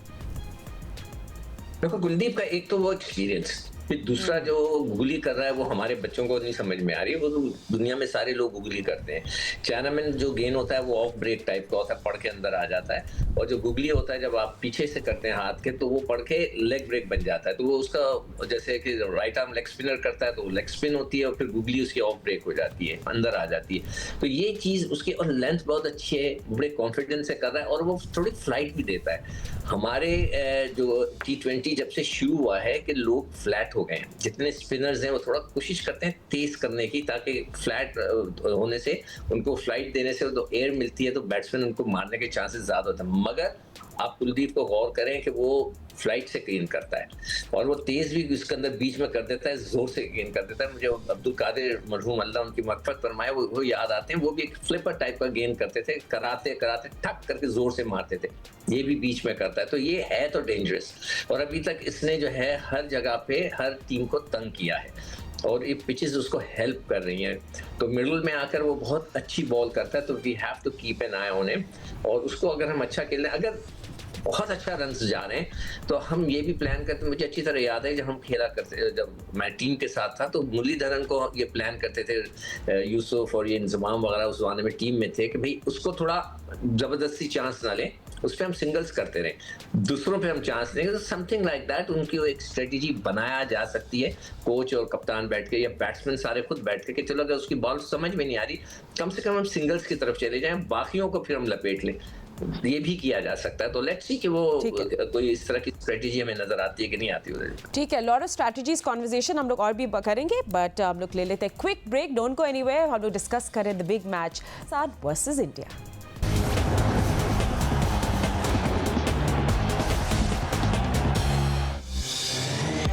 देखो कुलदीप का एक तो वो एक्सपीरियंस, फिर दूसरा जो गुगली कर रहा है वो हमारे बच्चों को नहीं समझ में आ रही है, वो तो दुनिया में सारे लोग गुगली करते हैं। चाइना में जो गेन होता है वो ऑफ ब्रेक टाइप का होता है, पढ़ के अंदर आ जाता है, और जो गुगली होता है जब आप पीछे से करते हैं हाथ के तो वो पढ़ के लेग ब्रेक बन जाता है। तो वो उसका जैसे कि राइट आर्म लेग स्पिनर करता है तो लेग स्पिन होती है और फिर गुगली उसकी ऑफ ब्रेक हो जाती है, अंदर आ जाती है। तो ये चीज उसकी, और लेंथ बहुत अच्छी है, बड़े कॉन्फिडेंस से कर रहा है और वो थोड़ी फ्लाइट भी देता है। हमारे जो T20 जब से शुरू हुआ है कि लोग फ्लैट हो गए हैं, जितने स्पिनर्स हैं वो थोड़ा कोशिश करते हैं तेज करने की, ताकि फ्लैट होने से उनको फ्लाइट देने से तो एयर मिलती है तो बैट्समैन उनको मारने के चांसेस ज्यादा होते हैं। मगर आप कुलदीप को गौर करें कि वो फ्लाइट से गेन करता है और वो तेज भी उसके अंदर बीच में कर देता है, जोर से गेन कर देता है। मुझे अब्दुल कादिर मरहूम अल्लाह उनकी मग़फ़िरत फरमाए वो याद आते हैं, वो भी एक फ्लिपर टाइप का गेन करते थे, कराते कराते ठक करके जोर से मारते थे, ये भी बीच में करता है। तो ये है तो डेंजरस, और अभी तक इसने जो है हर जगह पे हर टीम को तंग किया है और ये पिचेस उसको हेल्प कर रही हैं। तो मिडल में आकर वो बहुत अच्छी बॉल करता है, तो we have to keep an eye on him. और उसको अगर हम अच्छा खेलें, अगर बहुत अच्छा रन जा रहे हैं तो हम ये भी प्लान करते, मुझे अच्छी तरह याद है जब हम खेला करते, जब मैं टीम के साथ था तो मुरलीधरन को ये प्लान करते थे, यूसुफ और ये इंजमाम वगैरह उस जमाने में टीम में थे कि भाई उसको थोड़ा जबरदस्ती चांस ना लें, उस पर हम सिंगल्स करते रहे, दूसरों पे हम चांस देंगे। तो समथिंग लाइक दैट उनकी वो एक स्ट्रेटेजी बनाया जा सकती है, कोच और कप्तान बैठ के या बैट्समैन सारे खुद बैठ के कि चलो अगर उसकी बॉल समझ में नहीं आ रही, कम से कम हम सिंगल्स की तरफ चले जाएं, बाकियों को फिर हम लपेट लें। ये भी किया जा सकता है। तो लेट्स सी कि वो कोई इस तरह की स्ट्रेटेजी हमें नजर आती है कि नहीं आती उधर। ठीक है, लॉट ऑफ स्ट्रेटजीज कॉन्वर्सेशन हम लोग और भी करेंगे, बट हम लोग ले लेते हैं quick break. Don't go anywhere, हम लोग डिस्कस करें the big match Pakistan versus India.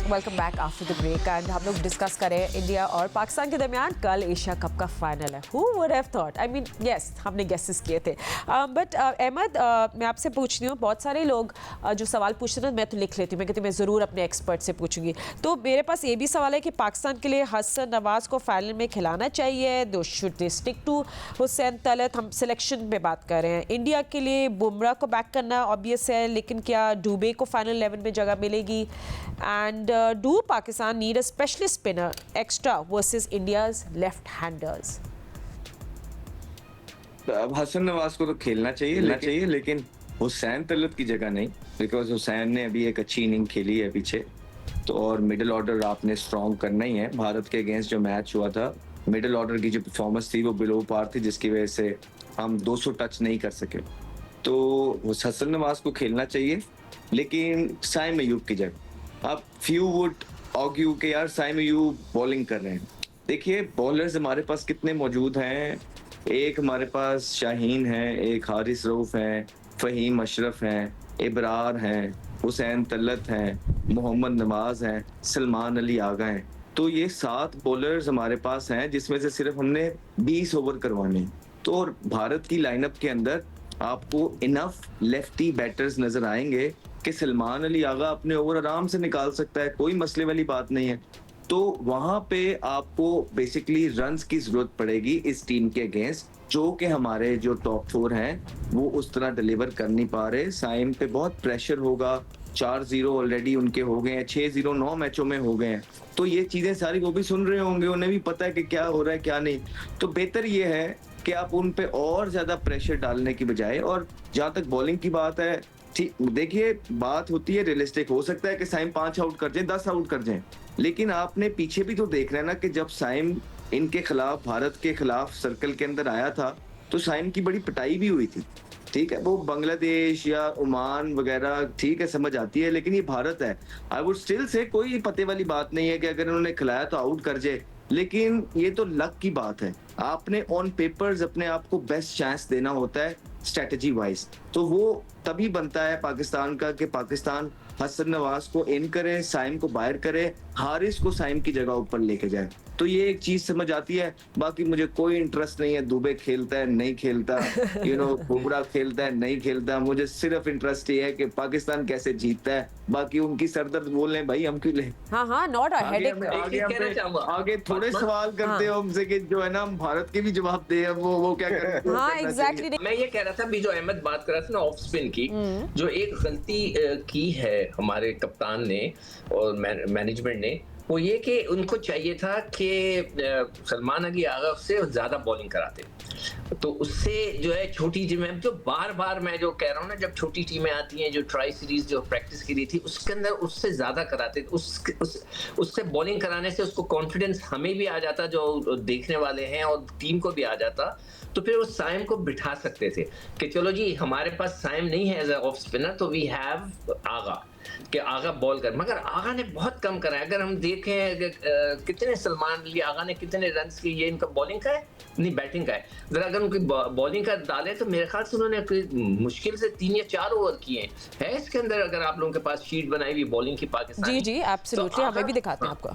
Welcome back after the break and हम लोग डिस्कस करें इंडिया और पाकिस्तान के दरमियान कल एशिया कप का फाइनल है। Who would have thought, I mean yes हमने गेसेस किए थे, बट अहमद मैं आपसे पूछ रही हूँ, बहुत सारे लोग जो सवाल पूछते हैं मैं तो लिख लेती हूँ, मैं कहती हूँ मैं ज़रूर अपने एक्सपर्ट से पूछूंगी। तो मेरे पास ये भी सवाल है कि पाकिस्तान के लिए हसन नवाज को फाइनल में खिलाना चाहिए, though should they stick to Hussain Talat, हम सिलेक्शन पे बात कर रहे हैं। इंडिया के लिए बुमराह को बैक करना ऑब्वियस है, लेकिन क्या डुबे को फाइनल 11 में जगह मिलेगी? And do Pakistan need a specialist spinner extra versus India's left-handers? अब हसन नवाज को तो खेलना चाहिए लेकिन हुसैन तलत की जगह नहीं, बिकॉज हुसैन ने अभी एक अच्छी इनिंग खेली है पीछे, तो और मिडिल ऑर्डर आपने स्ट्रॉन्ग करना ही है। भारत के अगेंस्ट जो मैच हुआ था, मिडिल ऑर्डर की जो परफॉर्मेंस थी वो बिलो पार थी, जिसकी वजह से हम 200 टच नहीं कर सके। तो हसन नवाज को खेलना चाहिए, लेकिन साइम अयूब की जगह। अब फ्यू वुड आर्ग्यू के यार साइम अयूब बॉलिंग कर रहे हैं। देखिए बॉलर्स हमारे पास कितने मौजूद हैं, एक हमारे पास शाहीन है, एक हारिस रऊफ है, फहीम अशरफ हैं, इबरार हैं, हुसैन तलत हैं, मोहम्मद नवाज हैं, सलमान अली आगा हैं। तो ये 7 बॉलर्स हमारे पास हैं, जिसमें से सिर्फ हमने 20 ओवर करवाने हैं। तो और भारत की लाइनअप के अंदर आपको इनफ लेफ्टी बैटर्स नजर आएंगे कि सलमान अली आगा अपने ओवर आराम से निकाल सकता है, कोई मसले वाली बात नहीं है। तो वहां पे आपको बेसिकली रन्स की जरूरत पड़ेगी इस टीम के अगेंस्ट, जो कि हमारे जो टॉप 4 हैं वो उस तरह डिलीवर कर नहीं पा रहे। साइम पे बहुत प्रेशर होगा, 4-0 ऑलरेडी उनके हो गए हैं, 6-0 9 मैचों में हो गए हैं। तो ये चीजें सारी वो भी सुन रहे होंगे, उन्हें भी पता है कि क्या हो रहा है क्या नहीं। तो बेहतर ये है कि आप उन पे और ज्यादा प्रेशर डालने की बजाय, और जहां तक बॉलिंग की बात है, ठीक देखिए बात होती है रियलिस्टिक, हो सकता है कि साइम 5 आउट कर जाए, 10 आउट कर जाए, लेकिन आपने पीछे भी तो देख रहे हैं ना कि जब साइम इनके खिलाफ, भारत के खिलाफ सर्कल के अंदर आया था तो साइम की बड़ी पिटाई भी हुई थी। ठीक है, वो बांग्लादेश या ओमान वगैरह ठीक है समझ आती है, लेकिन ये भारत है। आई वुड स्टिल से कोई पते वाली बात नहीं है कि अगर उन्होंने खिलाया तो आउट कर जाए, लेकिन ये तो लक की बात है। आपने ऑन पेपर्स अपने आप को बेस्ट चांस देना होता है स्ट्रेटजी वाइज, तो वो तभी बनता है पाकिस्तान का कि पाकिस्तान हसन नवाज को इन करे, साइम को बाहर करे, हारिस को साइम की जगह ऊपर लेके जाए। तो ये एक चीज समझ आती है। बाकी मुझे कोई इंटरेस्ट नहीं है दुबे खेलता है नहीं खेलता, बुमराह खेलता है नहीं खेलता, मुझे सिर्फ इंटरेस्ट ये है कि पाकिस्तान कैसे जीतता है। बाकी उनकी सरदर्द बोल रहे भाई हम क्यों ले। हाँ नॉट अ हेडेक। आगे थोड़े सवाल करते हो हमसे कि जो है ना हम भारत के भी जवाब दे, वो क्या करें। हाँ एग्जैक्टली। मैं ये कह रहा था अभी जो अहमद बात कर रहा था ना ऑफ स्पिन की, जो एक गलती की है हमारे कप्तान ने और मैनेजमेंट ने, वो ये कि उनको चाहिए था कि सलमान अली आगा से ज़्यादा बॉलिंग कराते, तो उससे जो है छोटी टीमें जो बार-बार मैं जो कह रहा हूँ ना, जब छोटी टीमें आती हैं जो ट्राई सीरीज जो प्रैक्टिस की रही थी उसके अंदर उससे ज़्यादा कराते, उससे बॉलिंग कराने से उसको कॉन्फिडेंस हमें भी आ जाता जो देखने वाले हैं और टीम को भी आ जाता, तो फिर उस साइम को बिठा सकते थे कि चलो जी हमारे पास साइम नहीं है एज अ ऑफ स्पिनर, तो वी हैव आगा कि आगा बॉल कर, मगर आगा ने बहुत कम करा है। अगर हम देखें कितने सलमान अली आगा ने कितने रन किए, ये इनका बॉलिंग का है नहीं बैटिंग का है, जरा अगर उनकी बॉलिंग का डाले तो मेरे ख्याल से उन्होंने मुश्किल से 3 या 4 ओवर किए है इसके अंदर। अगर आप लोगों के पास शीट बनाई हुई बॉलिंग की पाकिस्तान, जी एब्सोल्युटली, हमें भी दिखाते हैं आपको।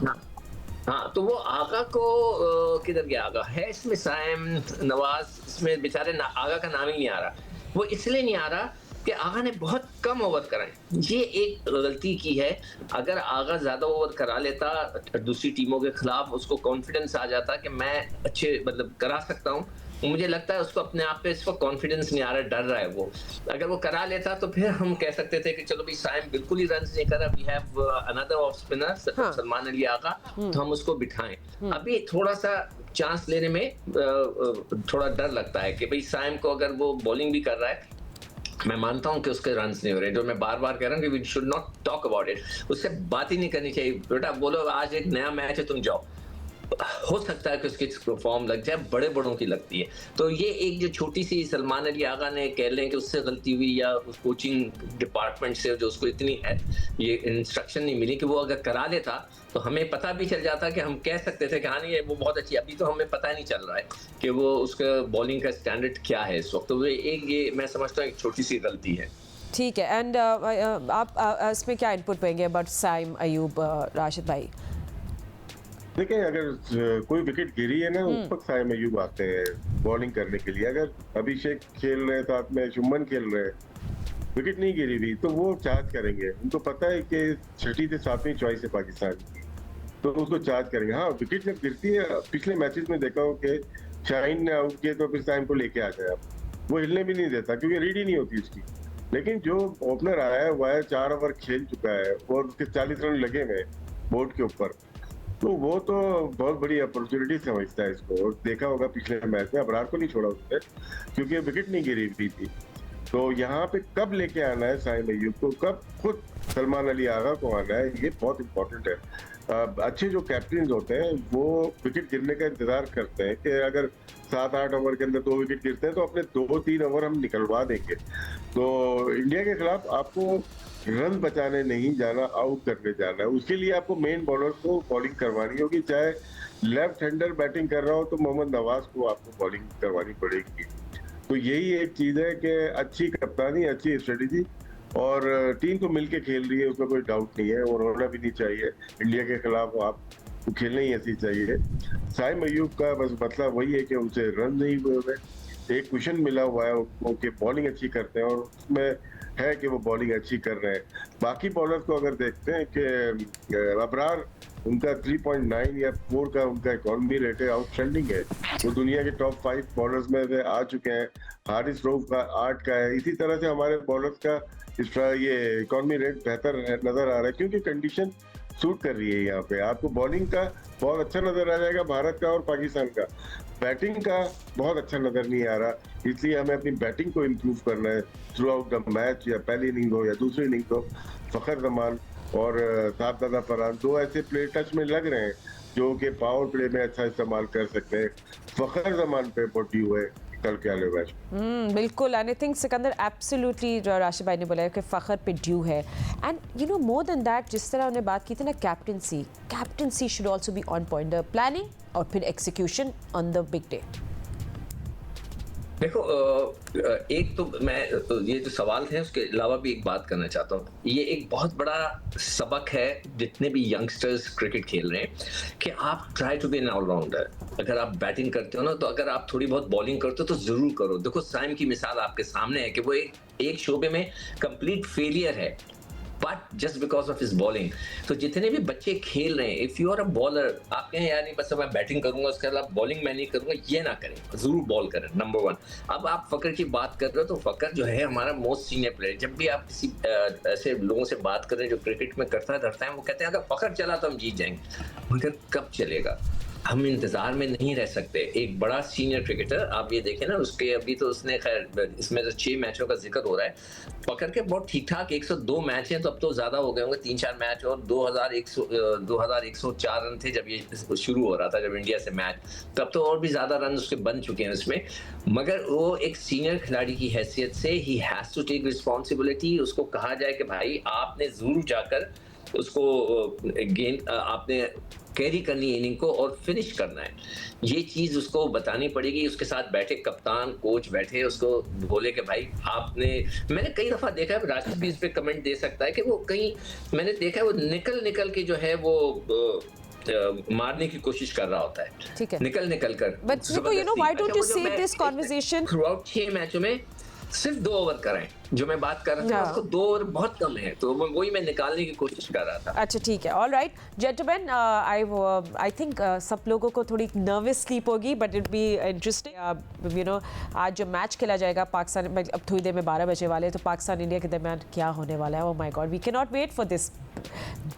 हाँ, तो वो आगा को किधर गया आगा है इसमें, साइम नवाज इसमें बेचारे आगा का नाम ही नहीं आ रहा। वो इसलिए नहीं आ रहा कि आगा ने बहुत कम ओवर कराए, ये एक गलती की है। अगर आगा ज्यादा ओवर करा लेता दूसरी टीमों के खिलाफ, उसको कॉन्फिडेंस आ जाता कि मैं अच्छे मतलब करा सकता हूँ, मुझे लगता है उसको अपने आप पे इस वक्त कॉन्फिडेंस नहीं आ रहा, डर रहा है वो। अगर वो करा लेता तो फिर हम कह सकते थे कि चलो भाई साइम बिल्कुल ही रन नहीं करा, we have another of spinner Salman Ali Agha, तो हम उसको बिठाएं। अभी थोड़ा सा चांस लेने में थोड़ा डर लगता है कि भाई साइम को अगर वो बॉलिंग भी कर रहा है, मैं मानता हूं कि उसके रन्स नहीं हो रहे, जो मैं बार बार कह रहा हूं कि we should not talk about it, उससे बात ही नहीं करनी चाहिए। बेटा बोलो आज एक नया मैच है तुम जाओ, हो सकता है कि उसकी फॉर्म लग जाए, बड़े बड़ों की लगती है। तो ये एक जो छोटी सी सलमान अली आगा ने कह लें कि उससे गलती हुई, या उस कोचिंग डिपार्टमेंट से जो उसको इतनी ये इंस्ट्रक्शन नहीं मिली कि वो अगर करा लेता तो हमें पता भी चल जाता कि हम कह सकते थे कि हाँ नहीं वो बहुत अच्छी। अभी तो हमें पता नहीं चल रहा है कि वो उसका बॉलिंग का स्टैंडर्ड क्या है इस वक्त, तो ये मैं समझता हूँ एक छोटी सी गलती है। ठीक है, एंड आप इसमें क्या इनपुट देंगे अबाउट साइम अयूब, राशिद भाई? देखिए, अगर कोई विकेट गिरी है ना, उस वक्त साइम अयूब आते हैं बॉलिंग करने के लिए। अगर अभिषेक खेल रहे साथ में, शुभमन खेल रहे, विकेट नहीं गिरी हुई, तो वो चार्ज करेंगे। उनको पता है कि 6वीं से 7वीं चॉइस है पाकिस्तान की, तो उसको चार्ज करेंगे। हाँ, विकेट जब गिरती है, पिछले मैचेस में देखा हो कि शाहीन ने आउट किए तो फिर साइम को लेके आ जाए, वो हिलने भी नहीं देता क्योंकि रीड ही नहीं होती उसकी। लेकिन जो ओपनर आया है वह 4 ओवर खेल चुका है और उसके 40 रन लगे हुए बोर्ड के ऊपर, तो वो तो बहुत बड़ी अपॉर्चुनिटी समझता है इसको। और देखा होगा पिछले मैच में अबरार को नहीं छोड़ा उसने क्योंकि विकेट नहीं गिरी हुई थी। तो यहाँ पे कब लेके आना है साइम अयूब को, कब खुद सलमान अली आगा को आना है, ये बहुत इंपॉर्टेंट है। अच्छे जो कैप्टन होते हैं वो विकेट गिरने का इंतजार करते हैं कि अगर 7-8 ओवर के अंदर 2 विकेट गिरते हैं तो अपने 2-3 ओवर हम निकलवा देंगे। तो इंडिया के खिलाफ आपको रन बचाने नहीं जाना, आउट करने जाना है। उसके लिए आपको मेन बॉलर को बॉलिंग करवानी होगी, चाहे लेफ्ट हैंडर बैटिंग कर रहा हो तो मोहम्मद नवाज को आपको बॉलिंग करवानी पड़ेगी। तो यही एक चीज है कि अच्छी कप्तानी, अच्छी स्ट्रेटेजी, और टीम तो मिलके खेल रही है, उसमें कोई डाउट नहीं है, और होना भी नहीं चाहिए। इंडिया के खिलाफ आप खेलना ही ऐसी चाहिए। साइम अयूब का बस मतलब वही है कि उनसे रन नहीं हुए, एक क्वेश्चन मिला हुआ है उनको कि बॉलिंग अच्छी करते हैं, और उसमें है कि वो बॉलिंग अच्छी कर रहे हैं। बाकी बॉलर्स को अगर देखते हैं कि अबरार, उनका 3.9 या 4 का उनका इकॉनमी रेट है, आउटस्टैंडिंग है, वो दुनिया के टॉप 5 बॉलर्स में से आ चुके हैं। हारिस रऊफ का 8 का है। इसी तरह से हमारे बॉलर्स का ये इकॉनमी रेट बेहतर नजर आ रहा है क्योंकि कंडीशन सूट कर रही है। यहाँ पे आपको बॉलिंग का बहुत अच्छा नजर आ जाएगा भारत का और पाकिस्तान का, बैटिंग का बहुत अच्छा नजर नहीं आ रहा, इसलिए हमें अपनी बैटिंग को इम्प्रूव करना है थ्रू आउट द मैच, या पहली इनिंग हो या दूसरी इनिंग हो। फखर जमान और साहबजादा फरहान 2 ऐसे प्लेयर टच में लग रहे हैं जो कि पावर प्ले में अच्छा इस्तेमाल कर सकते हैं। फखर जमान पे पोटी हुए कल के आने मैच। बिल्कुल, and I think Sikandar absolutely Rashid भाई ने बोला कि फ़खर पे ड्यू है। And you no more than that, जिस तरह उन्होंने बात की थी ना captaincy should also be on point, the planning और फिर execution on the big day. देखो, एक तो मैं ये जो सवाल थे उसके अलावा भी एक बात करना चाहता हूँ। ये एक बहुत बड़ा सबक है जितने भी यंगस्टर्स क्रिकेट खेल रहे हैं कि आप try to be an allrounder. अगर आप बैटिंग करते हो ना, तो अगर आप थोड़ी बहुत बॉलिंग करते हो तो जरूर करो। देखो साइम की मिसाल आपके सामने है कि वो एक शोबे में कंप्लीट फेलियर है, but just because of his bowling. तो जितने भी बच्चे खेल रहे हैं, if you are a bowler, आप कहें यार नहीं बस मैं बैटिंग करूंगा उसके अलावा बॉलिंग मैं नहीं करूंगा, ये ना करें, जरूर बॉल करें, नंबर 1। अब आप फकर की बात कर रहे हो, तो फकर जो है हमारा मोस्ट सीनियर प्लेयर। जब भी आप किसी ऐसे लोगों से बात कर रहे हैं जो क्रिकेट में करता है, वो कहते हैं अगर फकर चला तो हम जीत जाएंगे, मगर कब चलेगा? हम इंतजार में नहीं रह सकते। एक बड़ा सीनियर क्रिकेटर, आप ये देखें ना, उसके अभी तो उसने खैर इसमें तो 6 मैचों का जिक्र हो रहा है, पकड़ के बहुत ठीक ठाक 102 मैच हैं, तो अब तो ज्यादा हो गए होंगे, 3-4 मैच, और 2104 रन थे जब ये शुरू हो रहा था, जब इंडिया से मैच, तब तो और भी ज्यादा रन उसके बन चुके हैं उसमें। मगर वो एक सीनियर खिलाड़ी की हैसियत से he has to take responsibility. उसको कहा जाए कि भाई आपने जरूर जाकर उसको गेंद आपने कैरी करनी है इनिंग को और फिनिश करना है, ये चीज उसको बतानी पड़ेगी। उसके साथ बैठे कप्तान कोच बैठे, उसको बोले कि भाई आपने, मैंने कई दफा देखा है, राशिद भी इस पे कमेंट दे सकता है कि वो कहीं मैंने देखा है वो निकल के जो है वो मारने की कोशिश कर रहा होता है, ठीक है, निकल कर। But you know why don't you say this conversation through out 6 मैचों में सिर्फ 2 ओवर कराएं, जो मैं बात कर रहा था उसको 2 ओवर बहुत कम है, तो वही मैं निकालने की कोशिश कर रहा था। अच्छा ठीक है, all right gentleman, I think सब लोगों को थोड़ी नर्वस स्लीप होगी, but it be interesting. You know आज जो मैच खेला जाएगा पाकिस्तान, अब थोड़ी देर में 12 बजे वाले, तो पाकिस्तान इंडिया के दरमियान क्या होने वाला है, oh my god, we can not wait for this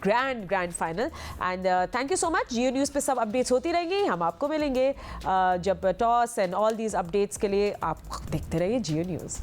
grand final. And thank you so much. Geo News पे सब अपडेट्स होती रहेंगी, हम आपको मिलेंगे जब toss and all these updates के लिए आप देखते रहिए जियो न्यूज़।